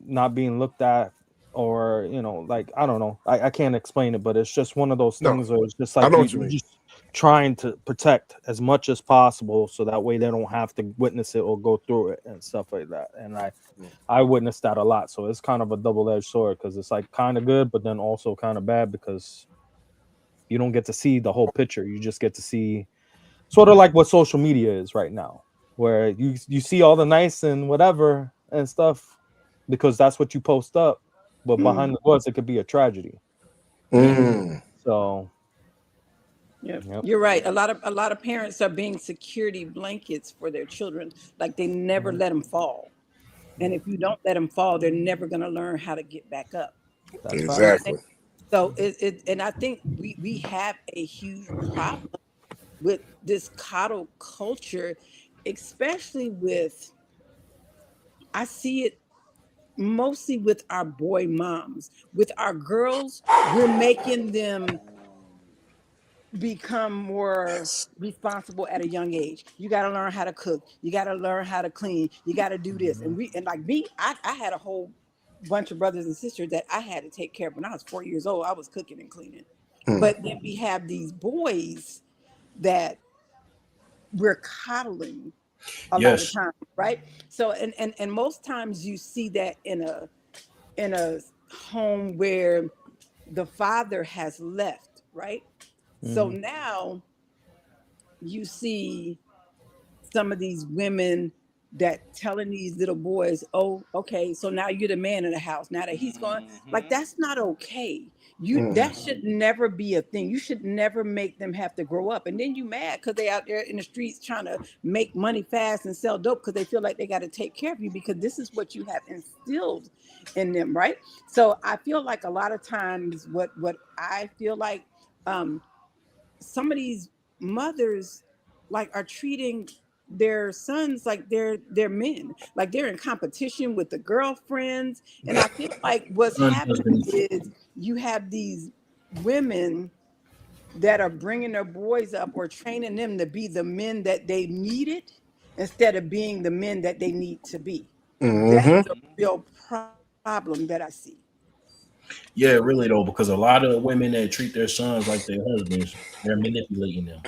not being looked at or like I don't know, I can't explain it, but it's just one of those
No,
things where it's just
I
like
know
you,
what you
you
mean.
just trying to protect as much as possible so that way they don't have to witness it or go through it and stuff like that. And I witnessed that a lot, so it's kind of a double-edged sword because it's like kind of good but then also kind of bad because you don't get to see the whole picture. You just get to see sort of like what social media is right now, where you see all the nice and whatever and stuff because that's what you post up, but behind the doors it could be a tragedy.
Mm.
So
Yeah,
yep.
you're right. A lot of parents are being security blankets for their children. Like they never let them fall, and if you don't let them fall, they're never going to learn how to get back up.
That's
You know
right.
what I'm saying?
Exactly.
So and I think we have a huge problem with this coddle culture, especially with, I see it mostly with our boy moms. With our girls, we're making them become more
Yes.
responsible at a young age. You got to learn how to cook. You got to learn how to clean. You got to do this. And like me, I had a whole bunch of brothers and sisters that I had to take care of. When I was 4 years old, I was cooking and cleaning.
Mm.
But then we have these boys that we're coddling a lot of
Yes.
times, right? So and most times you see that in a home where the father has left, right? So
Mhm.
now you see some of these women that telling these little boys, oh, okay, so now you're the man in the house. Now that he's gone, like that's not okay. That
Mm.
should never be a thing. You should never make them have to grow up. And then you mad because they out there in the streets trying to make money fast and sell dope because they feel like they got to take care of you because this is what you have instilled in them, right? So I feel like a lot of times what I feel like um some of these mothers like are treating their sons like they're men, like they're in competition with the girlfriends. And I feel like what's happening
Husbands.
is you have these women that are bringing their boys up or training them to be the men that they needed instead of being the men that they need to be.
Mm-hmm.
That's a real problem that I see.
Yeah, really though, because a lot of women that treat their sons like their husbands, they're manipulating them.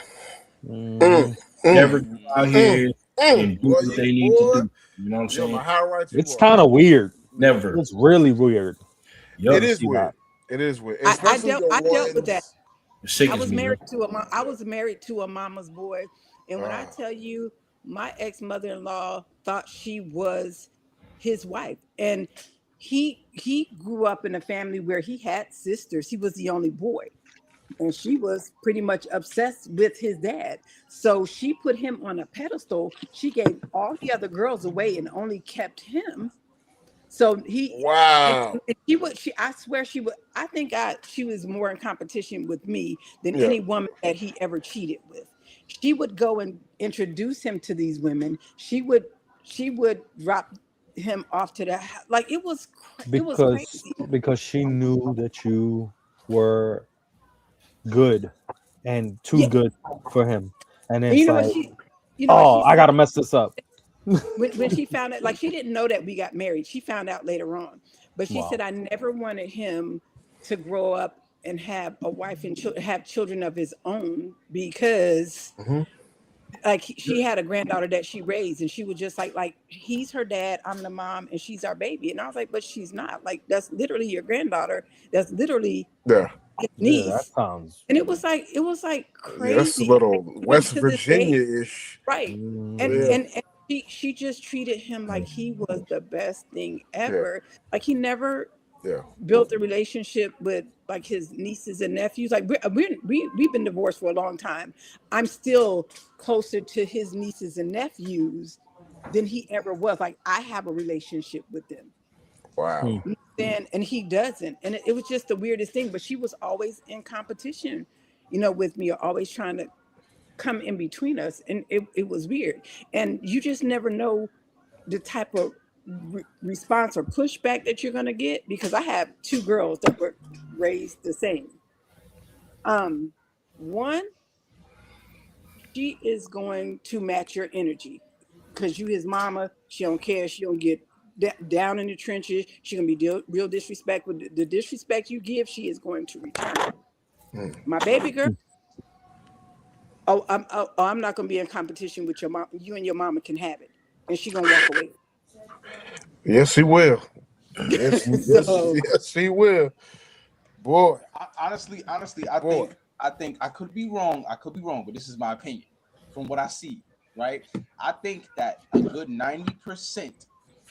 Mm.
Mhm.
Mm.
Never go out
Mm.
here
Mm.
and do
Boy,
what
you
they need to
boy,
do. You know what I'm
you're my
saying?
high right you
It's
are.
kind of weird.
Never.
It's really weird
It
Yup.
to
is
see that.
weird. It is weird,
I
especially
dealt
the
I dealt with that.
ones.
It
I
sickens
was
me, bro.
married to a I
Yeah.
was married to a mama's boy, and when I
Uh,
tell you, my ex mother-in-law thought she was his wife, and he grew up in a family where he had sisters. He was the only boy, and she was pretty much obsessed with his dad. So she put him on a pedestal. She gave all the other girls away and only kept him. So
wow.
and she would, I swear she would, I think she was more in competition with me than
Yeah.
any woman that he ever cheated with. She would go and introduce him to these women. She would drop him off to like it was
because
crazy.
because she knew that you were good and too
Yeah.
good for him. And
And
it's like,
you know what
oh,
she
I
said
gotta mess this up.
when she found out, like she didn't know that we got married. She found out later on. But she said,
Wow.
I never wanted him to grow up and have a wife and have children of his own because
Mm-hmm.
like she had a granddaughter that she raised and she was just like he's her dad, I'm the mom, and she's our baby. And I was like, but she's not. Like that's literally your granddaughter. That's literally
Yeah.
his
Yeah, that
niece.
sounds.
And it was like
Yeah. That's a
crazy. Like,
little
even
West
to this day.
Virginia ish.
Right. And
Yeah.
Mhm.
and she just treated him like he was the best thing
Yeah.
ever. Like he never
Yeah.
built a relationship with like his nieces and nephews. Like we've been divorced for a long time. I'm still closer to his nieces and nephews than he ever was. Like I have a relationship with them.
Wow.
And he doesn't. And it was just the weirdest thing. But she was always in competition, with me, or always trying to come in between us. And it was weird. And you just never know the type of response or pushback that you're going to get, because I have two girls that were raised the same. One, she is going to match your energy because you his mama. She don't care. She don't get down in the trenches. She gonna be real disrespectful. The disrespect you give, she is going to return. My baby girl. I'm not gonna be in competition with your mom. You and your mama can have it, and she gonna walk away.
Yes, he will. Yes,
So
yes, he will. Boy,
Honestly,
boy.
I think I could be wrong. I could be wrong, but this is my opinion from what I see. Right? I think that a good 90%,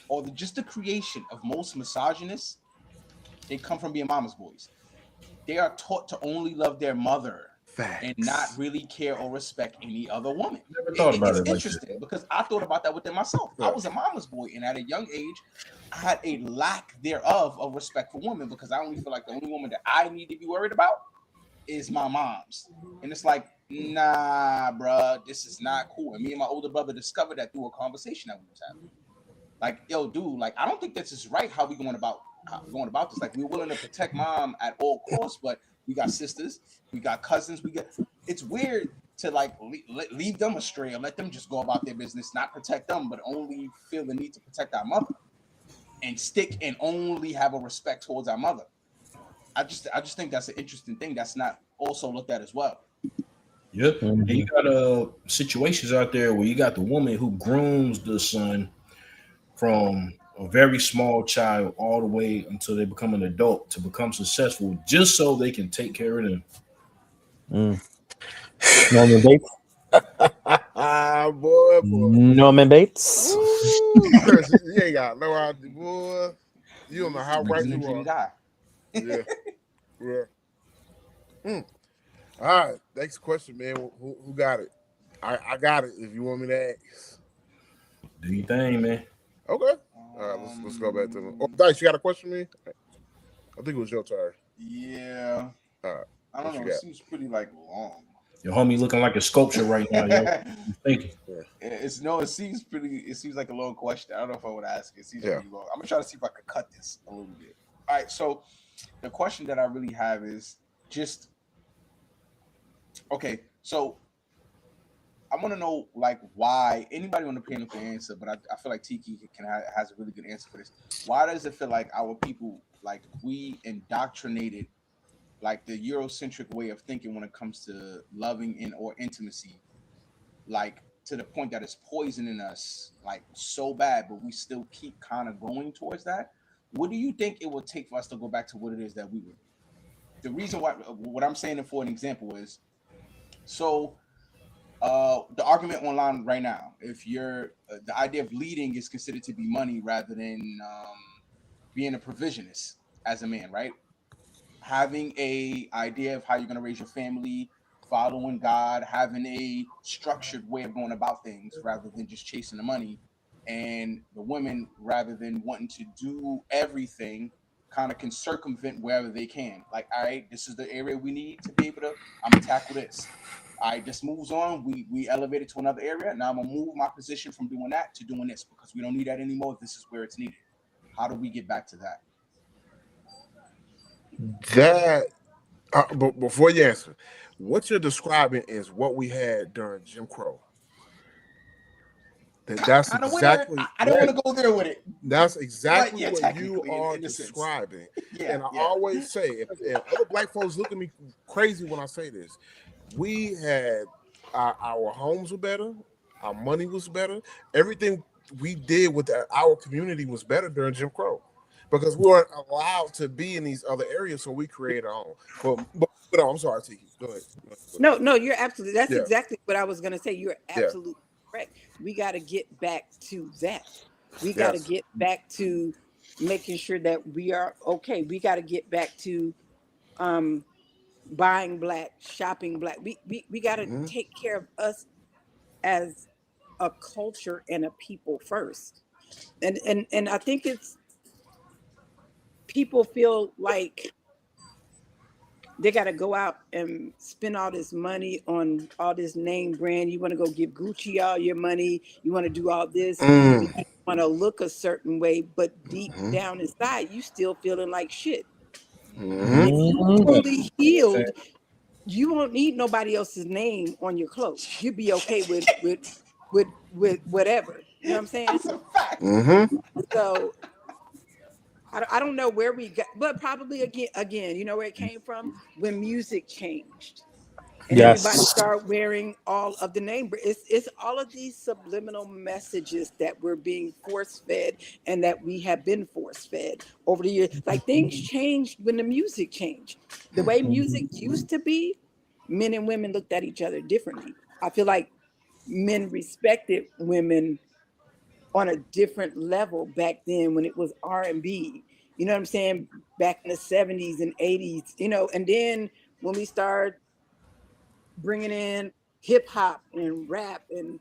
or just the creation of most misogynists, they come from being mama's boys. They are taught to only love their mother and not
Facts.
really care or respect any other woman.
Never thought about
It's
it like that.
interesting because I thought about that within myself. I was a mama's boy, and at a young age, I had a lack thereof of respect for women because I only feel like the only woman that I need to be worried about is my mom's. And it's like, nah, bruh, this is not cool. And me and my older brother discovered that through a conversation that we was having. Like, yo, dude, like, I don't think this is right how we going about this. Like, we're willing to protect mom at all costs, but we got sisters, we got cousins, it's weird to like leave them astray or let them just go about their business, not protect them, but only feel the need to protect our mother and stick and only have a respect towards our mother. I just think that's an interesting thing that's not also looked at as well.
Yep. And you got situations out there where you got the woman who grooms the son from a very small child all the way until they become an adult to become successful just so they can take care of them.
Norman Bates.
Boy.
Norman Bates.
Ooh, Chris, you ain't got no idea, boy. You don't know how right
Reason
you
dream
are.
die.
Yeah. All right. Next question, man. Who got it? I got it. If you want me to ask.
Do your thing, man.
Okay. All right. Let's go back to them. Oh, Dice, you got a question, man? I think it was your turn.
Yeah.
All right.
I don't know. It seems pretty like long.
Your homie looking like a sculpture right now, yo. Thank you.
It seems like a long question. I don't know if I would ask it. It seems pretty long. I'm gonna try to see if I could cut this a little bit. All right, so the question that I really have is just okay. So I want to know like why anybody on the panel can answer, but I feel like Tiki has a really good answer for this. Why does it feel like our people like we indoctrinated like the Eurocentric way of thinking when it comes to loving and or intimacy, like to the point that it's poisoning us like so bad, but we still keep kind of going towards that? What do you think it would take for us to go back to what it is that we were? The reason why, what I'm saying for an example is, so the argument online right now, if you're the idea of leading is considered to be money rather than being a provisionist as a man, right? Having a idea of how you're going to raise your family, following God, having a structured way of going about things rather than just chasing the money. And the women, rather than wanting to do everything, kind of can circumvent wherever they can. Like, all right, this is the area we need to be able to, I'm going to tackle this. All right, this moves on. We elevate it to another area. Now I'm going to move my position from doing that to doing this because we don't need that anymore. This is where it's needed. How do we get back to that?
That, but before you answer, what you're describing is what we had during Jim Crow. That's exactly.
I don't want to go there with it.
That's exactly
yeah,
what you are describing. And I always say, if other black folks look at me crazy when I say this, we had our homes were better, our money was better, everything we did with our community was better during Jim Crow. Because we weren't allowed to be in these other areas, so we created our own. But no, I'm sorry, Tiki. Go ahead.
No, you're absolutely. That's exactly what I was going to say. You're absolutely correct. We got to get back to that. We got to get back to making sure that we are okay. We got to get back to buying black, shopping black. We got to take care of us as a culture and a people first. And I think it's people feel like they got to go out and spend all this money on all this name brand. You want to go give Gucci all your money. You want to do all this. And you want to look a certain way, but deep down inside, you still feeling like shit. If you fully healed, you won't need nobody else's name on your clothes. You'd be okay with whatever. You know what I'm saying?
That's a fact.
So I don't know where we got, but probably again, you know where it came from? When music changed and everybody
Yes.
started wearing all of the name. It's all of these subliminal messages that we're being force fed and that we have been force fed over the years. Like things changed when the music changed. The way music used to be, men and women looked at each other differently. I feel like men respected women on a different level back then when it was R&B. You know what I'm saying? Back in the 70s and 80s, you know, and then when we start bringing in hip hop and rap and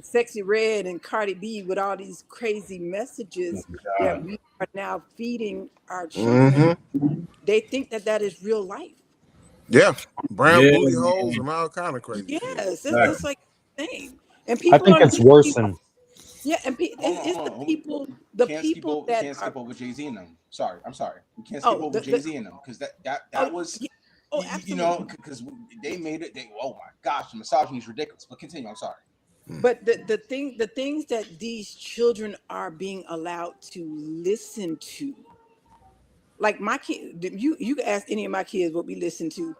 Sexy Red and Cardi B with all these crazy messages that we are now feeding our children, they think that that is real life.
Yeah, brown
Yeah,
booty holes
man.
and all kind of crazy shit.
Yes, it's
Exactly.
like a thing. And
I
people
think
don't
it's
even
worse than.
yeah, and it's the people, the
Can't skip
people
over.
that
Can't
are
skip over Jay Z and them. Sorry, I'm sorry. We can't skip
oh
over Jay Z and them because that
oh
was
yeah, oh
you know
absolutely.
because they made it. They oh my gosh, the misogyny is ridiculous. But continue. I'm sorry.
But the things that these children are being allowed to listen to, like my kid, you can ask any of my kids what we listen to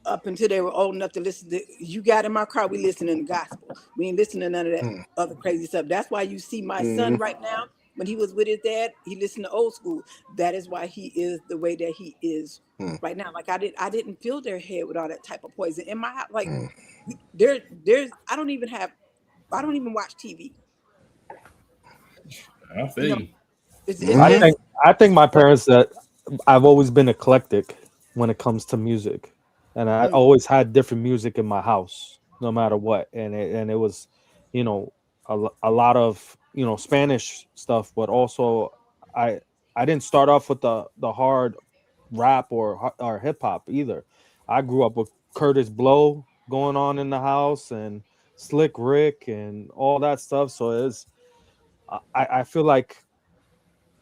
up until they were old enough to listen to. You got in my car, we listening to gospel. We ain't listening to none of that other crazy stuff. That's why you see my son right now. When he was with his dad, he listened to old school. That is why he is the way that he is right now. Like I didn't fill their head with all that type of poison in my house. Like there's I don't even watch TV.
I
You
feel
know,
you.
it's
I
just
think I think my parents that I've always been eclectic when it comes to music, and I
mm,
always had different music in my house, no matter what, and it was, you know, a lot of Spanish stuff, but also I I didn't start off with the hard rap or hip hop either. I grew up with Curtis Blow going on in the house and Slick Rick and all that stuff. So it's I feel like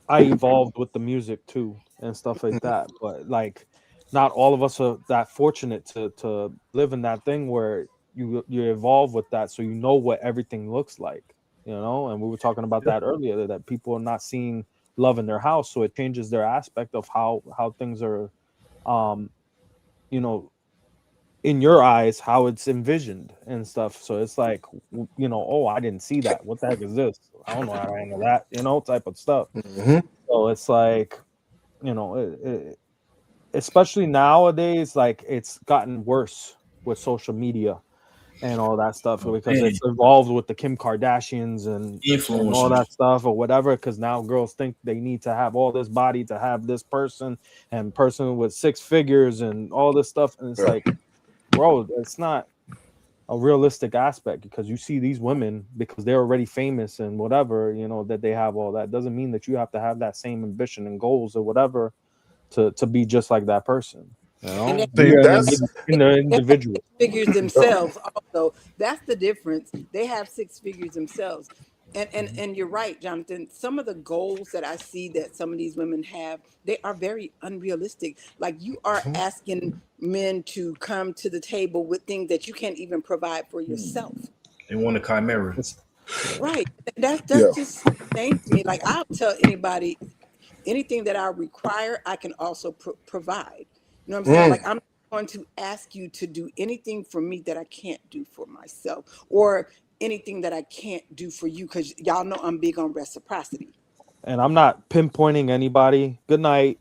I evolved with the music too and stuff like that. But like, not all of us are that fortunate to live in that thing where you evolve with that, so you know what everything looks like, And we were talking about that earlier, that people are not seeing love in their house, so it changes their aspect of how things are, um, you know, in your eyes, how it's envisioned and stuff. So it's like, oh, I didn't see that. What the heck is this? I don't know how to handle that, type of stuff. So it's like, especially nowadays, like it's gotten worse with social media and all that stuff because
Man,
it's involved with the Kim Kardashians and all
influencers.
that stuff or whatever. Because now girls think they need to have all this body to have this person with six figures and all this stuff. And it's
Yeah.
like, bro, it's not a realistic aspect because you see these women because they're already famous and whatever, that they have all that doesn't mean that you have to have that same ambition and goals or whatever to be just like that person.
and
See,
You're
that's
an
they have
individual.
six figures themselves also. That's the difference. They have six figures themselves. And you're right, Jonathan. Some of the goals that I see that some of these women have, they are very unrealistic. Like you are asking men to come to the table with things that you can't even provide for yourself.
They want a chimera.
Right.
yeah.
That's just insane to me. Like I'll tell anybody anything that I require, I can also provide. You know what I'm saying? Like I'm not going to ask you to do anything for me that I can't do for myself, or anything that I can't do for you, because y'all know I'm big on reciprocity.
And I'm not pinpointing anybody. Good night.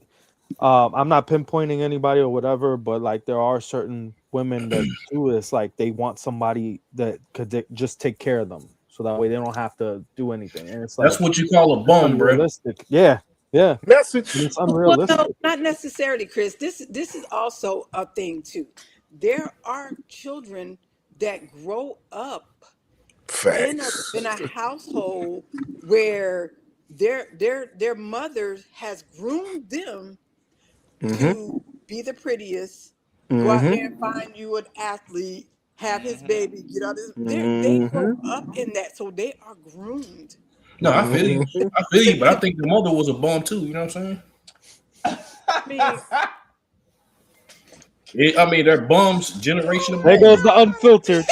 I'm not pinpointing anybody or whatever, but like there are certain women that do this, like they want somebody that could just take care of them, so that way they don't have to do anything. And it's
That's
like
what you call a
it's
bum, bro.
unrealistic. Yeah, yeah,
Message.
it's
Well, no,
unrealistic.
not necessarily, Chris. This is also a thing too. There are children that grow up in a
Facts.
in a household where their mothers has groomed them to be the prettiest, go out there and find you an athlete, have his baby, get out this. They grow up in that, so they are groomed.
No, I feel you. I feel you, but I think the mother was a bum too. You know what I'm saying?
I mean,
I mean, they're bums, generation of
There
bums.
goes the unfiltered.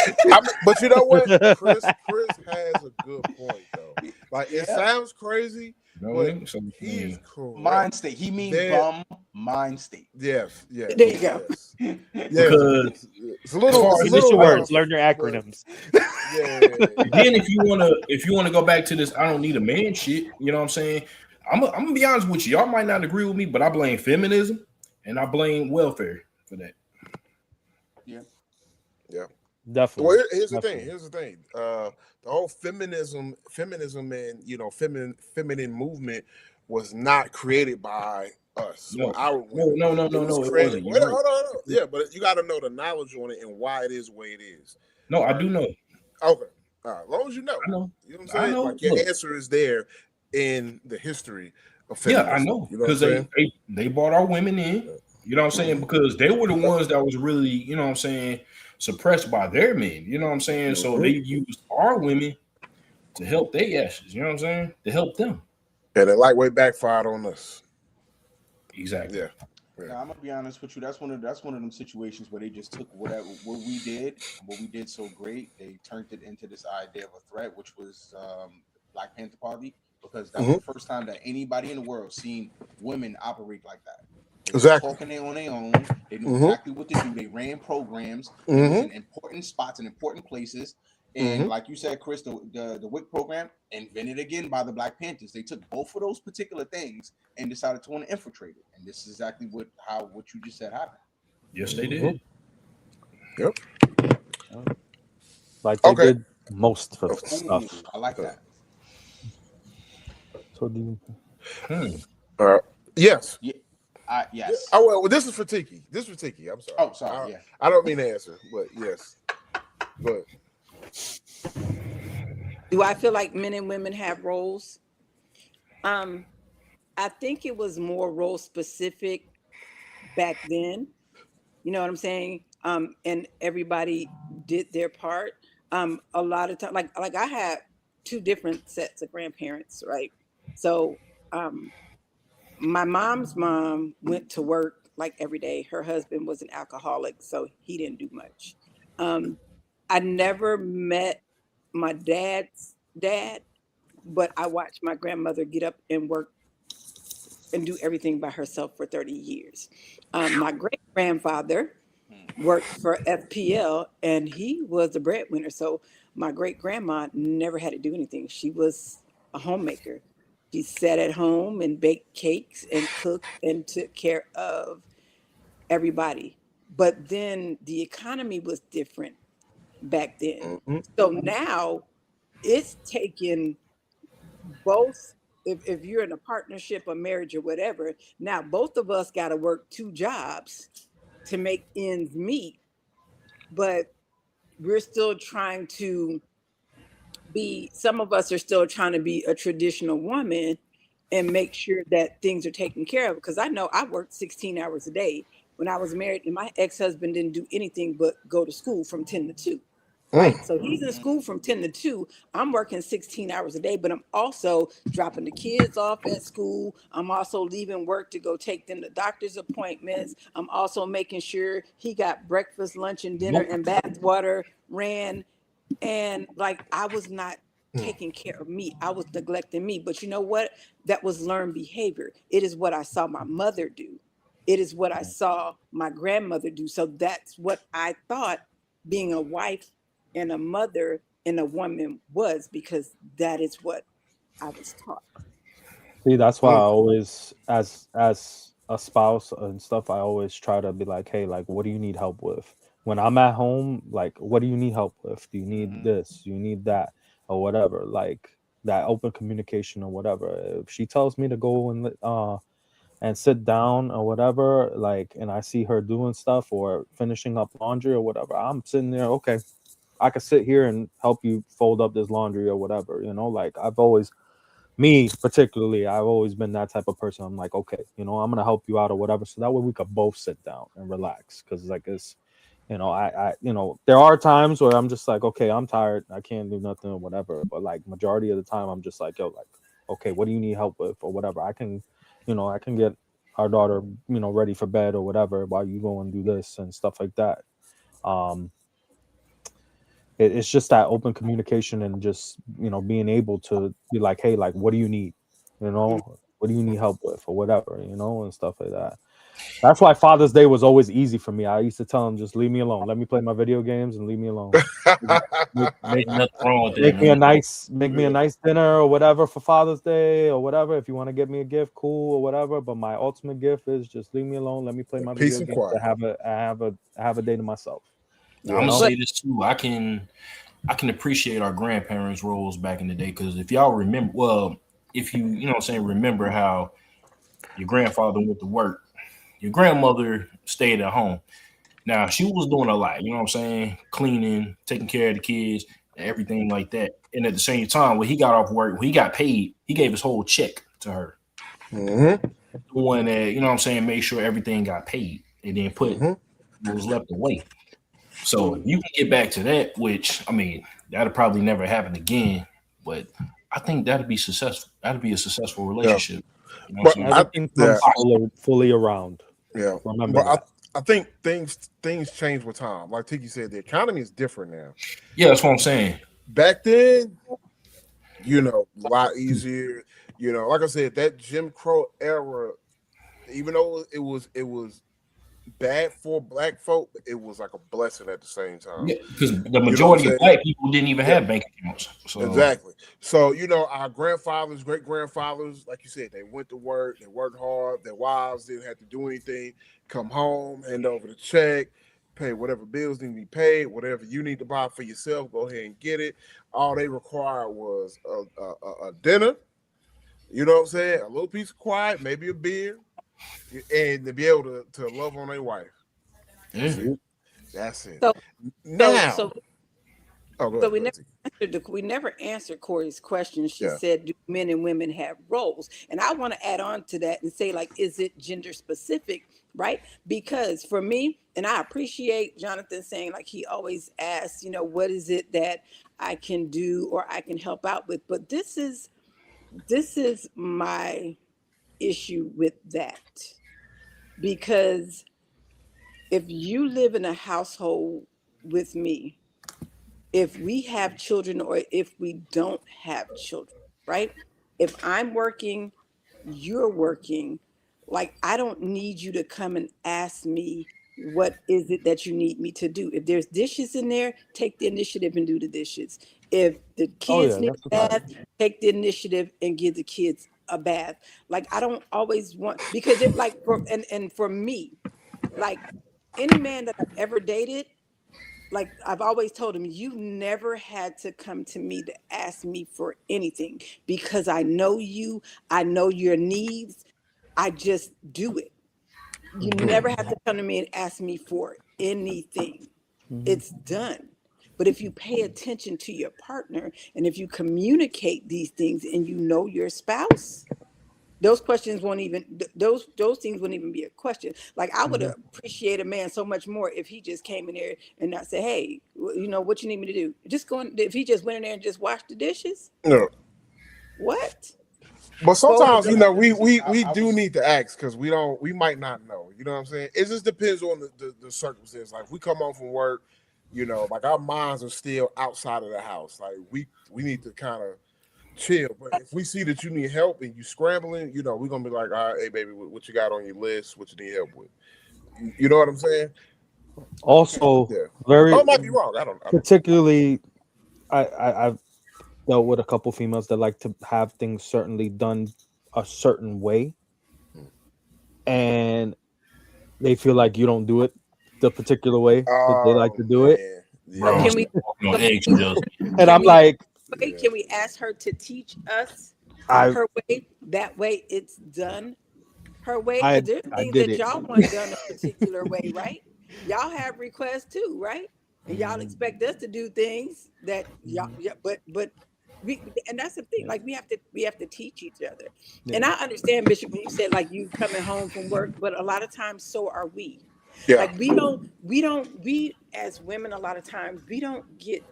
But you know what? Chris has a good point though. Like it sounds crazy,
You know what I
but
mean? So,
he's correct.
Mind state. He means bum. Mind state.
Yes, yes.
There you go.
Yes.
Because
It's a little.
far
It's
as
a little
Your words,
rough,
learn your
but-
acronyms.
Yeah.
then if you wanna go back to this, I don't need a man shit. You know what I'm saying? I'm gonna be honest with you. Y'all might not agree with me, but I blame feminism and I blame welfare for that.
Yeah.
Definitely.
Well, here's the
Definitely.
thing. Here's the thing. The whole feminism, and feminine movement was not created by us.
No.
or our
No,
women.
no,
It was
it
created.
wasn't.
Wait,
You're right.
hold on. Yeah, but you got to know the knowledge on it and why it is the way it is.
No, I do know.
Okay. All right. As long as you know.
I know.
You know what I'm
I
saying?
know.
Like your
Look.
answer is there in the history of
Yeah,
feminism.
I know.
You know what I'm
Because
saying?
they brought our women in. You know what I'm saying? Because they were the ones that was really, you know what I'm saying, suppressed by their men. You know what I'm saying? So they used our women to help their asses. You know what I'm saying? To help them.
And it lightweight backfired on us.
Exactly.
Yeah.
Now, I'm gonna be honest with you. That's one of them situations where they just took what we did so great. They turned it into this idea of a threat, which was Black Panther Party, because that was the first time that anybody in the world seen women operate like that. They were
Exactly.
talking on their own. They knew exactly what to do. They ran programs. They was in important spots and important places. And like you said, Chris, the WIC program invented again by the Black Panthers. They took both of those particular things and decided to want to infiltrate it. And this is exactly what you just said happened.
Yes, they did.
Yep.
Like they
Okay.
did most of the stuff.
Ooh, I like that.
So do you,
Yes.
Yeah. Yes.
Oh well, this is for Tiki. I'm sorry.
Oh, sorry.
I don't mean to answer, but yes. But
do I feel like men and women have roles? I think it was more role specific back then. You know what I'm saying? And everybody did their part. A lot of time, like I had two different sets of grandparents, right? So my mom's mom went to work like every day. Her husband was an alcoholic, so he didn't do much. I never met my dad's dad, but I watched my grandmother get up and work and do everything by herself for 30 years. My great grandfather worked for FPL and he was the breadwinner. So my great grandma never had to do anything. She was a homemaker. She sat at home and baked cakes and cooked and took care of everybody. But then the economy was different back then. So now it's taken both. If you're in a partnership or marriage or whatever, now both of us got to work two jobs to make ends meet, but we're still trying to be, some of us are still trying to be a traditional woman and make sure that things are taken care of. Because I know I worked 16 hours a day when I was married, and my ex-husband didn't do anything but go to school from 10 to 2. Right. So he's in school from 10 to 2. I'm working 16 hours a day, but I'm also dropping the kids off at school. I'm also leaving work to go take them to doctor's appointments. I'm also making sure he got breakfast, lunch, and dinner and bath water ran. And like, I was not taking care of me. I was neglecting me. But you know what? That was learned behavior. It is what I saw my mother do. It is what I saw my grandmother do. So that's what I thought being a wife and a mother and a woman was, because that is what I was taught.
see, that's why I always, as a spouse and stuff, I always try to be like, hey, like, what do you need help with? When I'm at home, like, what do you need help with? Do you need this? Do you need that? Or whatever. Like that open communication or whatever. If she tells me to go and sit down or whatever, like, and I see her doing stuff or finishing up laundry or whatever, I'm sitting there, okay, I could sit here and help you fold up this laundry or whatever, you know, like I've always me particularly, I've always been that type of person. I'm like, okay, I'm gonna help you out or whatever, so that way we could both sit down and relax. Because like it's, there are times where I'm just like, okay, I'm tired, I can't do nothing or whatever. But like majority of the time, I'm just like, yo, like, okay, what do you need help with or whatever? I can get our daughter, ready for bed or whatever while you go and do this and stuff like that. Um, it's just that open communication and just being able to be like, hey, like, what do you need, what do you need help with or whatever, and stuff like that. That's why Father's Day was always easy for me. I used to tell him, just leave me alone, let me play my video games and leave me alone.
Ain't nothing wrong with that,
Make me a
man.
nice dinner or whatever for Father's Day or whatever. If you want to get me a gift, cool or whatever, but my ultimate gift is just leave me alone, let me play my
Peace
video
and
games
quiet.
I have a day to myself.
Now, I'm gonna say this too. I can appreciate our grandparents' roles back in the day, because if y'all remember, well, if remember how your grandfather went to work, your grandmother stayed at home. Now she was doing a lot, cleaning, taking care of the kids, and everything like that. And at the same time, when he got off work, when he got paid, he gave his whole check to her.
Mm-hmm.
The one that, made sure everything got paid and then put what was left away. So if you can get back to that, which that'll probably never happen again, but I think that'd be successful. That'd be a successful relationship. You know what
But
I'm saying?
Everything comes fully around.
Yeah.
Remember
But
that.
I think things change with time. Like Tiki said, the economy is different now.
Yeah, that's what I'm saying.
Back then, a lot easier. Like I said, that Jim Crow era, even though it was bad for black folk, it was like a blessing at the same time.
Yeah, because the majority of black people didn't even have bank accounts. So.
Exactly. So, our grandfathers, great grandfathers, like you said, they went to work, they worked hard, their wives didn't have to do anything, come home, hand over the check, pay whatever bills need to be paid, whatever you need to buy for yourself, go ahead and get it. All they required was a dinner, you know what I'm saying? A little piece of quiet, maybe a beer, and to be able to love on their wife.
Yeah.
That's it.
So,
Now,
so we never answered Corey's question. She said, do men and women have roles? And I want to add on to that and say, like, is it gender specific, right? Because for me, and I appreciate Jonathan saying, like, he always asks, what is it that I can do or I can help out with? But this is my issue with that. Because if you live in a household with me, if we have children or if we don't have children, right? If I'm working, you're working, like, I don't need you to come and ask me, what is it that you need me to do? If there's dishes in there, take the initiative and do the dishes. If the kids need a bath, take the initiative and give the kids a bath. Like, I don't always want, because it like, for me, like, any man that I've ever dated, like, I've always told him, you never had to come to me to ask me for anything, because I know you, I know your needs, I just do it. You never have to come to me and ask me for anything. It's done. But if you pay attention to your partner and if you communicate these things and you know your spouse, those questions won't even, those things wouldn't even be a question. Like, I would appreciate a man so much more if he just came in there and not say, hey, what you need me to do? Just going, if he just went in there and just washed the dishes.
No.
What?
But sometimes, we do need to ask, because we might not know. You know what I'm saying? It just depends on the circumstance. Like, we come home from work, like, our minds are still outside of the house. Like, we need to kind of chill. But if we see that you need help and you scrambling, we're gonna be like, all right, hey baby, what you got on your list? What you need help with? You know what I'm saying?
Also,
I might be wrong. I don't
particularly, I've dealt with a couple females that like to have things certainly done a certain way, and they feel like you don't do it the particular way that they like to do it.
Bro,
Can we?
And I'm like,
can we ask her to teach us her way? That way it's done her way. Because there's things that y'all want done a particular way, right? Y'all have requests too, right? And y'all expect us to do things that y'all, but And that's the thing.
Yeah.
Like we have to teach each other.
Yeah.
And I understand, Bishop, when you said like you coming home from work, but a lot of times so are we.
Yeah.
Like we as women, a lot of times we don't get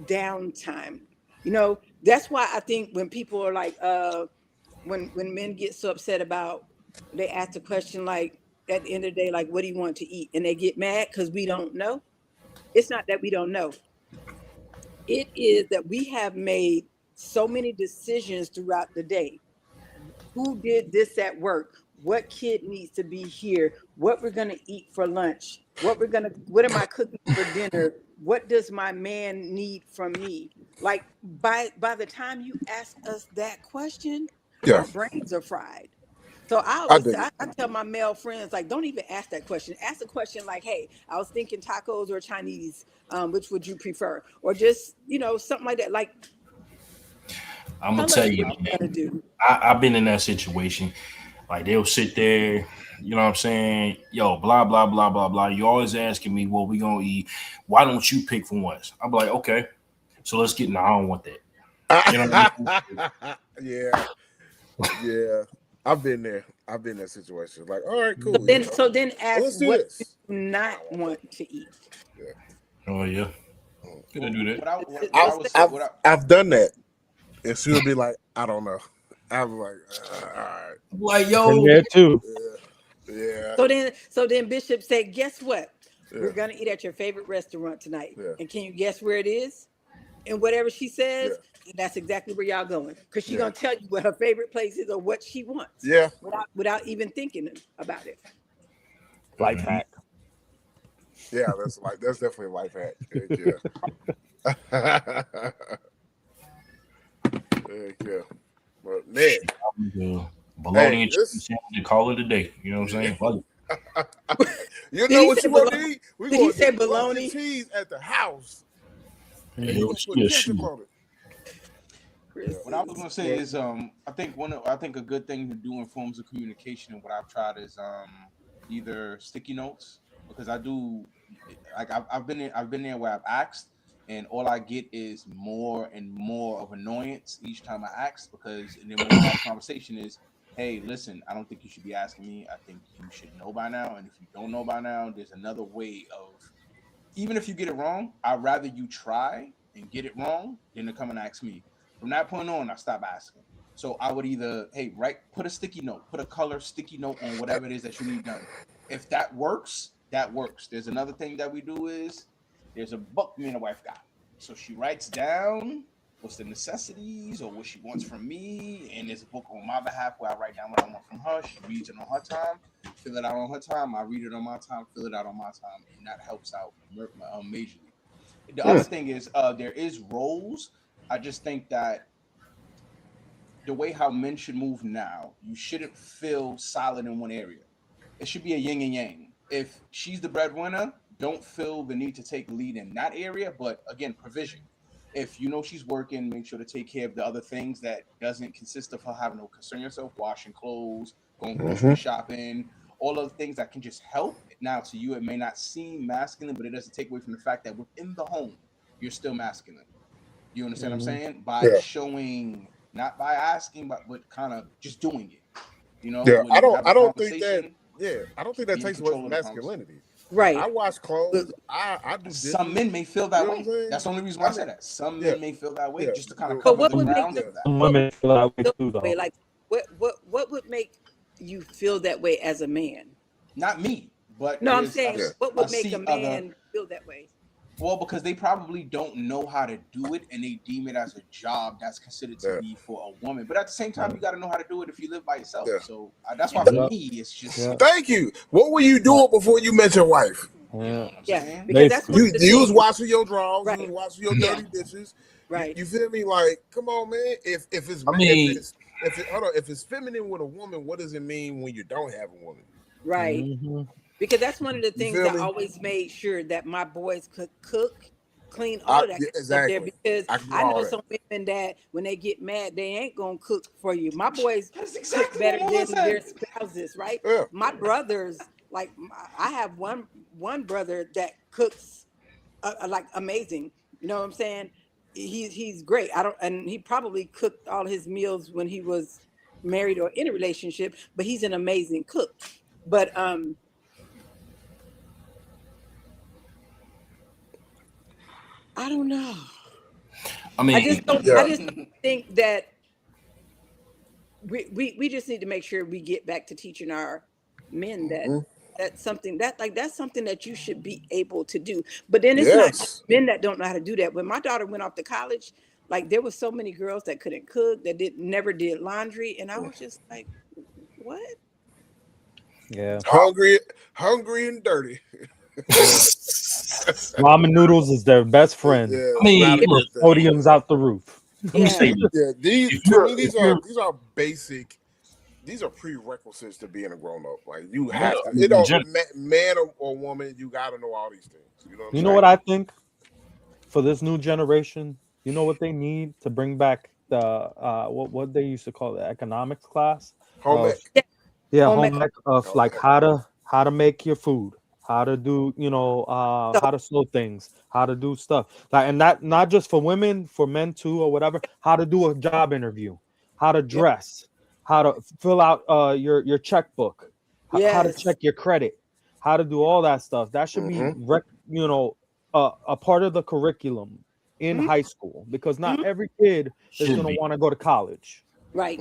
downtime. That's why I think when people are like, when men get so upset about, they ask the question like at the end of the day, like, what do you want to eat? And they get mad because we don't know. It's not that we don't know. It is that we have made so many decisions throughout the day. Who did this at work? What kid needs to be here? What we're gonna eat for lunch? What am I cooking for dinner? What does my man need from me? Like by the time you ask us that question,
Yeah.
our brains are fried. So I
I
always
dig
I tell my male friends, like, don't even ask that question. Ask the question like, hey, I was thinking tacos or Chinese. Which would you prefer? Or just, something like that. Like,
I'm gonna
tell
tell
us
you,
what we're gonna
man.
do.
I've been in that situation. Like they'll sit there, you know what I'm saying? Yo, blah blah blah blah blah. You always asking me what we gonna eat. Why don't you pick for once? I'm like, okay, so let's get. No, I don't want that. You know what I mean?
Yeah. Yeah. I've been there. I've been in that situation. Like, all right,
So
cool.
then ask,
Let's do
what do
this.
you not want to eat?
Yeah.
Oh yeah, gonna do that.
I've done that. And she'll be like, I don't know. I'm like, all right.
Like
Been
yo,
there too.
Yeah.
So then Bishop said, guess what?
Yeah.
We're gonna eat at your favorite restaurant tonight.
Yeah.
And can you guess where it is? And whatever she says, that's exactly where y'all going. Because she's gonna tell you what her favorite place is or what she wants.
Yeah.
Without even thinking about it.
Life hack.
Yeah, that's definitely a life hack. Heck yeah. Heck yeah. But man.
Bologna and chicken sandwich and call it a day. You know what I'm saying?
You know what you want to eat?
Did he say bologna?
Cheese at the house. And
Yeah,
you gonna put ketchup on it.
What I was gonna say is, I think a good thing to do in forms of communication, and what I've tried is, either sticky notes, because I do, like I've been there where I've asked, and all I get is more and more of annoyance each time I ask, because and then when we have a conversation is, hey, listen, I don't think you should be asking me. I think you should know by now, and if you don't know by now, there's another way of. Even if you get it wrong, I'd rather you try and get it wrong than to come and ask me. From that point on, I stopped asking. So I would either, hey, put a sticky note, put a color sticky note on whatever it is that you need done. If that works, that works. There's another thing that we do is there's a book me and the wife got. So she writes down what's the necessities or what she wants from me, and there's a book on my behalf where I write down what I want from her. She reads it on her time, fill it out on her time. I read it on my time, fill it out on my time, and that helps out majorly. The other thing is there is roles. I just think that the way how men should move now, you shouldn't feel solid in one area. It should be a yin and yang. If she's the breadwinner, don't feel the need to take lead in that area. But again, provision. If you know she's working, make sure to take care of the other things that doesn't consist of her having to concern yourself, washing clothes, going grocery shopping, all of the things that can just help. Now, to you, it may not seem masculine, but it doesn't take away from the fact that within the home, you're still masculine. You understand what I'm saying? By showing, not by asking, but kind of just doing it. You know?
Yeah,
when
I
you
don't
have a
I don't think that
conversation,
I don't think that
be in
takes away
control
from
of the
masculinity.
Right.
I wash clothes. I do dishes.
some men may feel that
You know what
way.
I'm saying?
That's the only reason why I said that. Some men may feel that way,
Yeah.
just to kind of
But
cover
what
the
would make
ground
them-
of that.
Some women feel that way too, though.
Like what would make you feel that way as a man?
Not me, but
No, I'm
there's
saying
a-
what would
I
make
see
a man feel that way?
Well, because they probably don't know how to do it, and they deem it as a job that's considered to be for a woman. But at the same time, you got to know how to do it if you live by yourself.
Yeah.
So that's why for me, it's just
Thank you. What were you doing before you met your wife?
you know what I'm
Yeah,
saying?
because that's one of the
You was
things.
washing your drawers.
Right.
You was washing your dirty dishes.
Right.
You feel me? Like, come on, man. If it's
I mean-
if it's feminine with a woman, what does it mean when you don't have a woman?
Right.
Mhm.
Because that's one of the things
feel
that
me?
I always made sure that my boys could cook, clean, all of that
yeah,
kind of stuff there,
exactly.
because
I can do
I
all
know
that.
some women that when they get mad, they ain't gonna cook for you. My boys
That's
cook
exactly
better
what I
than
said.
their spouses, right?
Yeah.
My brothers, like I have one brother that cooks like amazing. You know what I'm saying? he's great. I don't, and he probably cooked all his meals when he was married or in a relationship, but he's an amazing cook. But I don't know.
I mean,
I just think that we just need to make sure we get back to teaching our men that that's something that you should be able to do. But then it's not just
Yes.
men that don't know how to do that. When my daughter went off to college, like there was so many girls that couldn't cook, that never did laundry, and I was just like, what?
Yeah.
Hungry and dirty.
Ramen noodles is their best friend.
Yeah,
I mean,
not a
look,
good thing.
Podiums out the roof.
let me
Yeah.
say this.
Yeah, these
If
to
you're-
me
if
these
you're-
are basic. These are prerequisites to being a grown up. Like you
Yeah,
have to.
in
It don't
general.
man or woman. You got to know all these things. You know what I'm
You
saying?
know what I think for this new generation? You know what they need to bring back the what they used to call the economics class?
Home
Of,
ec.
yeah,
Home
home ec of
Home
like
ec.
how to make your food, how to do
So
how to sew things, how to do stuff like, and that not just for women, for men too or whatever. How to do a job interview, how to
yeah,
dress, how to fill out your checkbook, how to
yes,
check your credit, how to do all that stuff. That should be a part of the curriculum in
mhm,
high school, because not
mhm,
every kid is
Should
going to
be.
want to go to college.
right,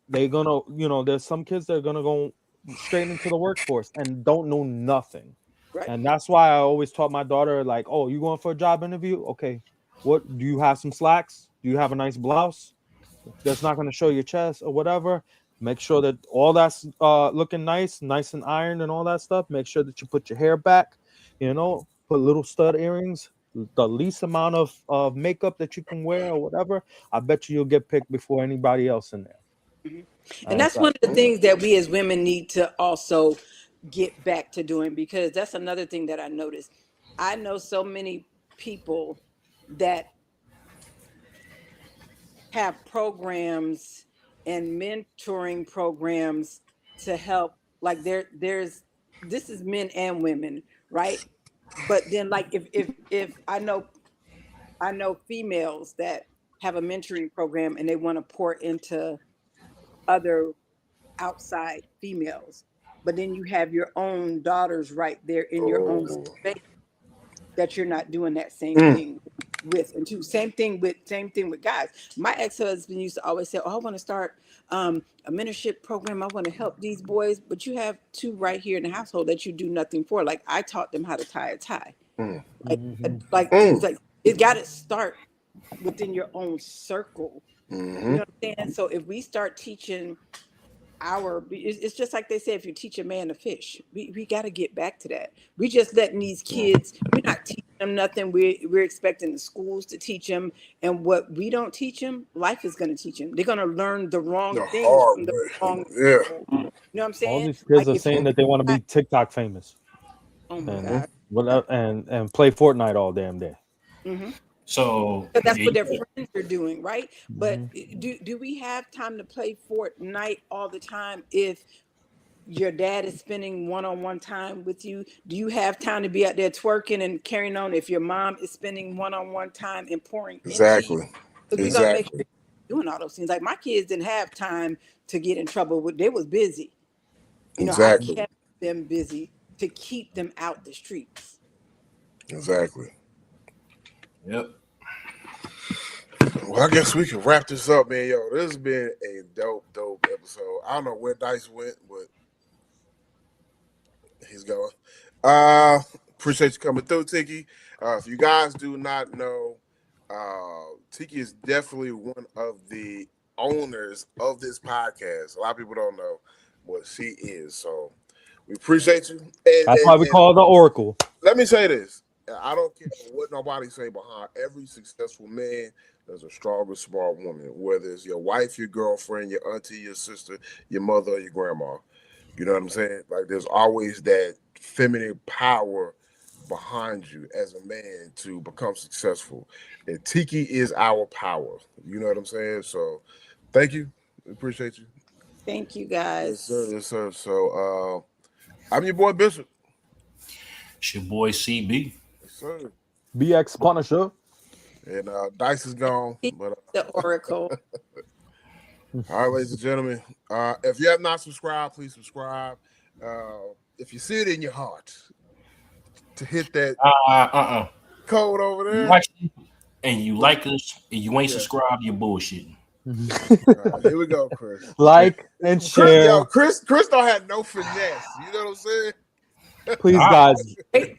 They're gonna, there's some kids that are gonna go straight into the workforce and don't know nothing.
right.
And that's why I always taught my daughter, like, oh, you going for a job interview? Okay, what do you have? Some slacks? Do you have a nice blouse that's not going to show your chest or whatever? Make sure that all that's looking nice and ironed and all that stuff. Make sure that you put your hair back, put little stud earrings, the least amount of makeup that you can wear or whatever. I bet you'll get picked before anybody else in there.
Mhm. And
And it's
that's
like,
one of the things that we as women need to also get back to doing, because that's another thing that I noticed. I know so many people that have programs and mentoring programs to help, like there's this is men and women, right? But then like if I know females that have a mentoring program and they want to pour into other outside females, but then you have your own daughters right there in your own
Oh.
space that you're not doing that same
Mm.
thing with. And two, same thing with guys. My ex-husband used to always say, oh, I want to start a mentorship program, I want to help these boys, but you have two right here in the household that you do nothing for. Like I taught them how to tie a tie.
Mm.
It's like it got to start within your own circle. You know what I'm saying? So if we start teaching it's just like they say, if you teach a man to fish, we got to get back to that. We just letting these kids, we're not teaching them nothing. We're expecting the schools to teach them, and what we don't teach them, life is going to teach them. They're going to learn the wrong
The
things
hard
from the
way.
wrong
Yeah.
people. You know what I'm
all
saying?
these kids
Like
are
if
saying that they want to be TikTok famous
oh my
and
God.
and play Fortnite all damn day.
Mm-hmm.
So
But that's
yeah,
what their friends are doing, right? But
Mhm.
do we have time to play Fortnite all the time if your dad is spending one-on-one time with you? Do you have time to be out there twerking and carrying on if your mom is spending one-on-one time and pouring into you?
Exactly.
Because we got to make sure
Exactly.
you're doing all those things. Like my kids didn't have time to get in trouble. They was busy. I
Exactly.
kept them busy to keep them out the streets.
Exactly.
yep.
Well, I guess we can wrap this up, man. Yo, this has been a dope episode. I don't know where Dice went, but he's going. Appreciate you coming through, Tiki. If you guys do not know, Tiki is definitely one of the owners of this podcast. A lot of people don't know what she is, so we appreciate you.
That's why we call her the Oracle.
Let me say this. I don't care what nobody say, behind every successful man, there's a strong or small woman, whether it's your wife, your girlfriend, your auntie, your sister, your mother, or your grandma. You know what I'm saying? Like there's always that feminine power behind you as a man to become successful. And Tiki is our power. You know what I'm saying? So thank you. We appreciate you.
Thank you,
Yes, sir.
guys.
Yes, sir. So I'm your boy Bishop.
It's your boy CB.
Yes, sir.
BX Punisher.
And Dice is gone.
He's
But
the oracle.
all right, ladies and gentlemen, if you have not subscribed, please subscribe. If you see it in your heart to hit that code over
You
there.
watch it and you like us and you ain't
Yeah.
subscribed, you're bullshitting.
Here we go, Chris.
Like and share.
Chris don't have no finesse. You know what I'm saying?
Please, guys,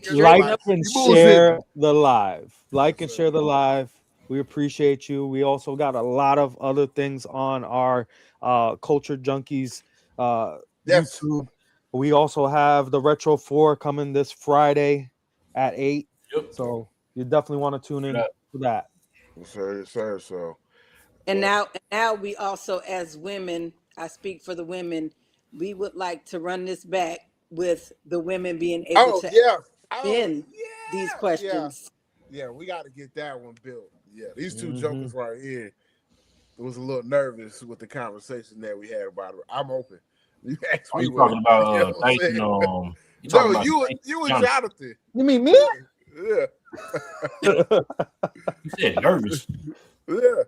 Straight
like
up.
and
You bullshitting.
share the live. Like and share the live. We appreciate you. We also got a lot of other things on our Culture Junkies
Yes.
YouTube. We also have the Retro 4 coming this Friday at 8.
Yep.
So you definitely want to tune in for that.
Sir. So
And now we also, as women, I speak for the women, we would like to run this back with the women being able to in these questions.
Yeah, we got to get that one built. Yeah, these two jokers right here was a little nervous with the conversation that we had about it. I'm open. You asked me
You talking about
you know what I'm saying?
no,
you and Jonathan.
You mean me?
Yeah.
You said nervous.
Yeah.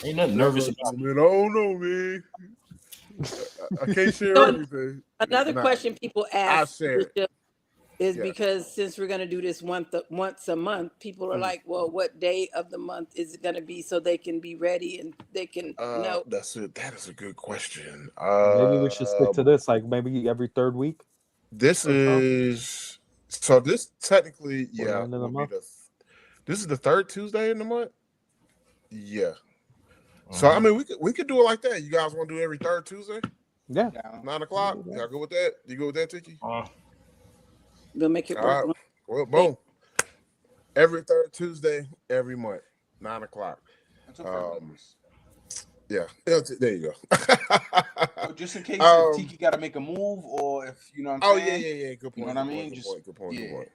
Ain't nothing nervous about it.
Man, I don't know, man. I can't share everything.
Another question people ask is
Yeah.
because since we're going to do this once a month, people are like, well, what day of the month is it going to be so they can be ready and they can know?
That's it. That is a good question.
Maybe we should stick to this, like maybe every third week.
This is so. This technically, this is the third Tuesday in the month. Yeah. So I mean, we could do it like that. You guys want to do it every third Tuesday?
Yeah.
9 o'clock. Y'all go with that? You go with that, Tiki?
We'll make it
All
work.
right. Well, boom. Every third Tuesday, every month, 9 o'clock. Yeah. There you go.
So just in case if Tiki got to make a move, or if you know what I'm saying.
Yeah. Good point.
You know what I mean?
Good point.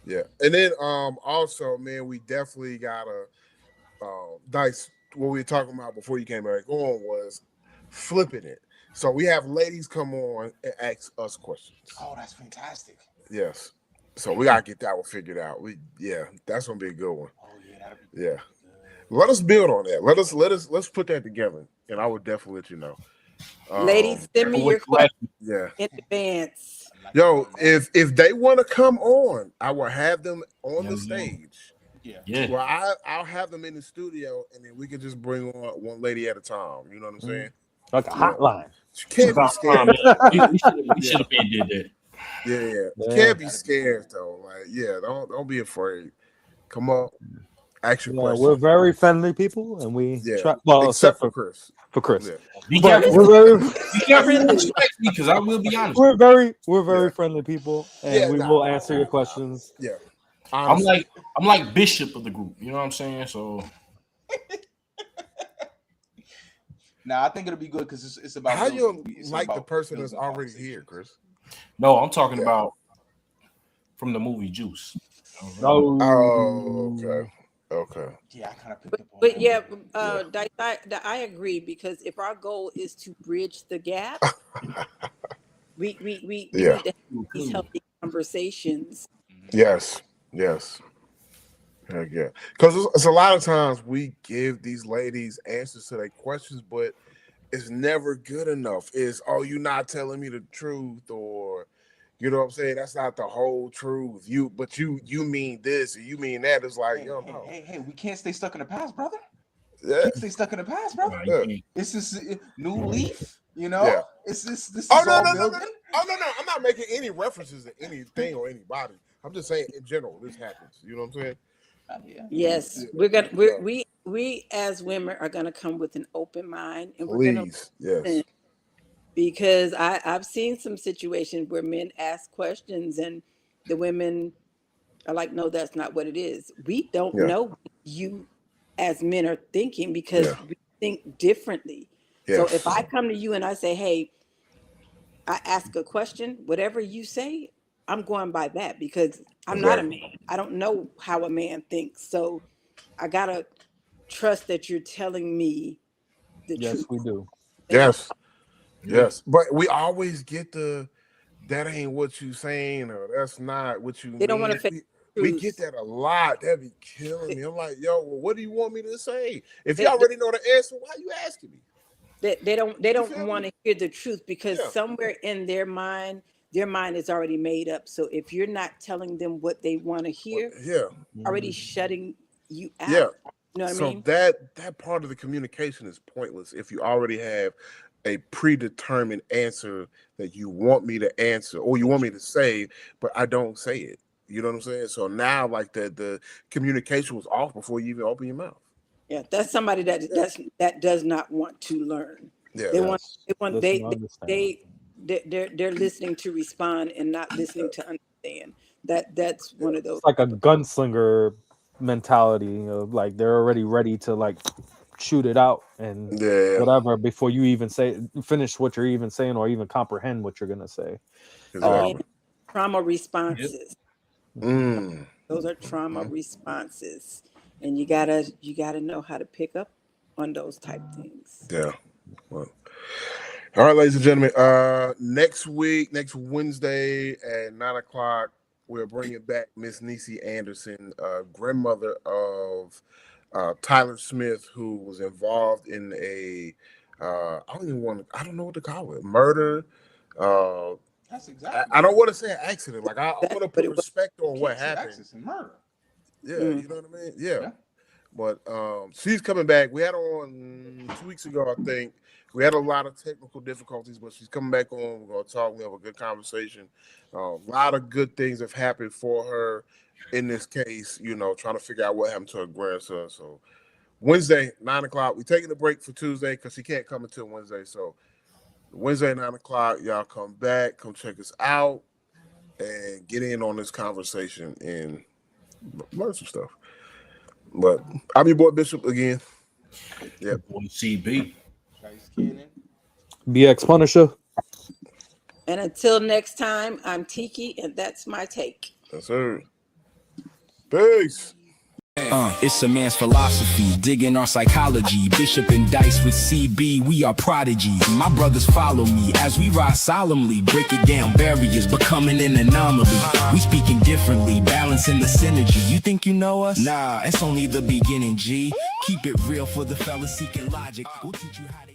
Yeah. And then also, man, we definitely gotta Dice. What we were talking about before you came back on was flipping it. So we have ladies come on and ask us questions.
Oh, that's fantastic.
Yes. So we gotta get that one figured out. That's gonna be a good one.
Oh yeah, that'll be
good. Let us build on that. Let's put that together, and I will definitely let you know.
Ladies, send me your questions in advance.
Yo, if they want to come on, I will have them on the stage.
Yeah.
Well, I'll have them in the studio, and then we can just bring on one lady at a time. You know what I'm saying?
Like a hotline.
You can't be scared.
We should have been did that.
Yeah. You can't be scared though. Like, don't be afraid. Come on, ask your questions.
We're very friendly people, and we try. Well,
except for Chris.
For Chris.
Yeah.
Be careful, because I will be honest.
We're very friendly people, and we will answer your questions.
Yeah.
Honestly. I'm like Bishop of the group. You know what I'm saying? So
now I think it'll be good because it's about
how you like the person that's already here, Chris.
No, I'm talking about from the movie Juice.
Okay.
Yeah, I kind of picked up on
But yeah, I agree, because if our goal is to bridge the gap, we need to have these healthy conversations.
Yes. Heck yeah. Because it's a lot of times we give these ladies answers to their questions, but it's never good enough. You're not telling me the truth, or you know what I'm saying? That's not the whole truth. You mean this or you mean that. It's like,
hey, we can't stay stuck in the past, brother.
Yeah.
Can't stay stuck in the past, brother. It's this new leaf, you know?
Yeah.
This is
no.
building.
I'm not making any references to anything or anybody. I'm just saying in general, this happens. You know what I'm saying?
Yes, we as women are gonna come with an open mind, and we're gonna listen, because I've seen some situations where men ask questions and the women are like, no, that's not what it is. We don't know what you as men are thinking, because we think differently. So if I come to you and I say, hey, I ask a question, whatever you say, I'm going by that, because I'm not a man. I don't know how a man thinks. So I gotta trust that you're telling me the truth.
Yes, we do.
Yes. But we always get that ain't what you saying, or that's not what you
They don't want to
We get that a lot. That be killing me. I'm like, yo, well, what do you want me to say? If you already know the answer, why are you asking me?
They don't
feel
want
me?
to hear the truth because
Yeah.
somewhere in their mind is already made up. So if you're not telling them what they want to hear,
Yeah.
already shutting you out.
Yeah.
You know what I
So
mean?
that part of the communication is pointless if you already have a predetermined answer that you want me to answer or you want me to say, but I don't say it. You know what I'm saying? So now, like the communication was off before you even open your mouth.
Yeah, that's somebody that does not want to learn.
Yeah.
They want
Yes.
they want
Listen to understand.
they're listening to respond and not listening to understand. That's one of those.
It's like a gunslinger mentality of like they're already ready to like shoot it out and
Yeah.
whatever before you even finish what you're even saying or even comprehend what you're gonna say.
Exactly.
And trauma responses.
Mm.
Those are trauma responses, and you gotta know how to pick up on those type things.
Yeah. Well, all right, ladies and gentlemen. Next Wednesday at 9:00, we're bringing back Miss Niecy Anderson, grandmother of Tyler Smith, who was involved in a I don't know what to call it, murder.
That's exactly.
I don't want to say an accident. Like I want to
But
put
it was-
respect on what
Can't say
happened.
access and murder.
Yeah,
Mm.
you know what I mean. Yeah.
Yeah.
But she's coming back. We had her on 2 weeks ago, I think. We had a lot of technical difficulties, but she's coming back on. We're gonna talk. We have a good conversation. A lot of good things have happened for her in this case. You know, trying to figure out what happened to her grandson. So Wednesday, 9:00. We're taking a break for Tuesday because she can't come until Wednesday. So Wednesday, 9:00. Y'all come back, come check us out, and get in on this conversation and learn some stuff. But I'm your boy Bishop again. Yep.
Boy, CB.
Guys, Cannon.
BX Punisher.
And until next time, I'm Tiki, and that's my take.
Yes, sir. Peace.
It's a man's philosophy, digging our psychology. Bishop and Dice with CB, we are prodigies. My brothers follow me as we rise solemnly, breaking down barriers, becoming an anomaly. We speaking differently, balancing the synergy. You think you know us? Nah, it's only the beginning, G. Keep it real for the fellas seeking logic. We'll teach you how to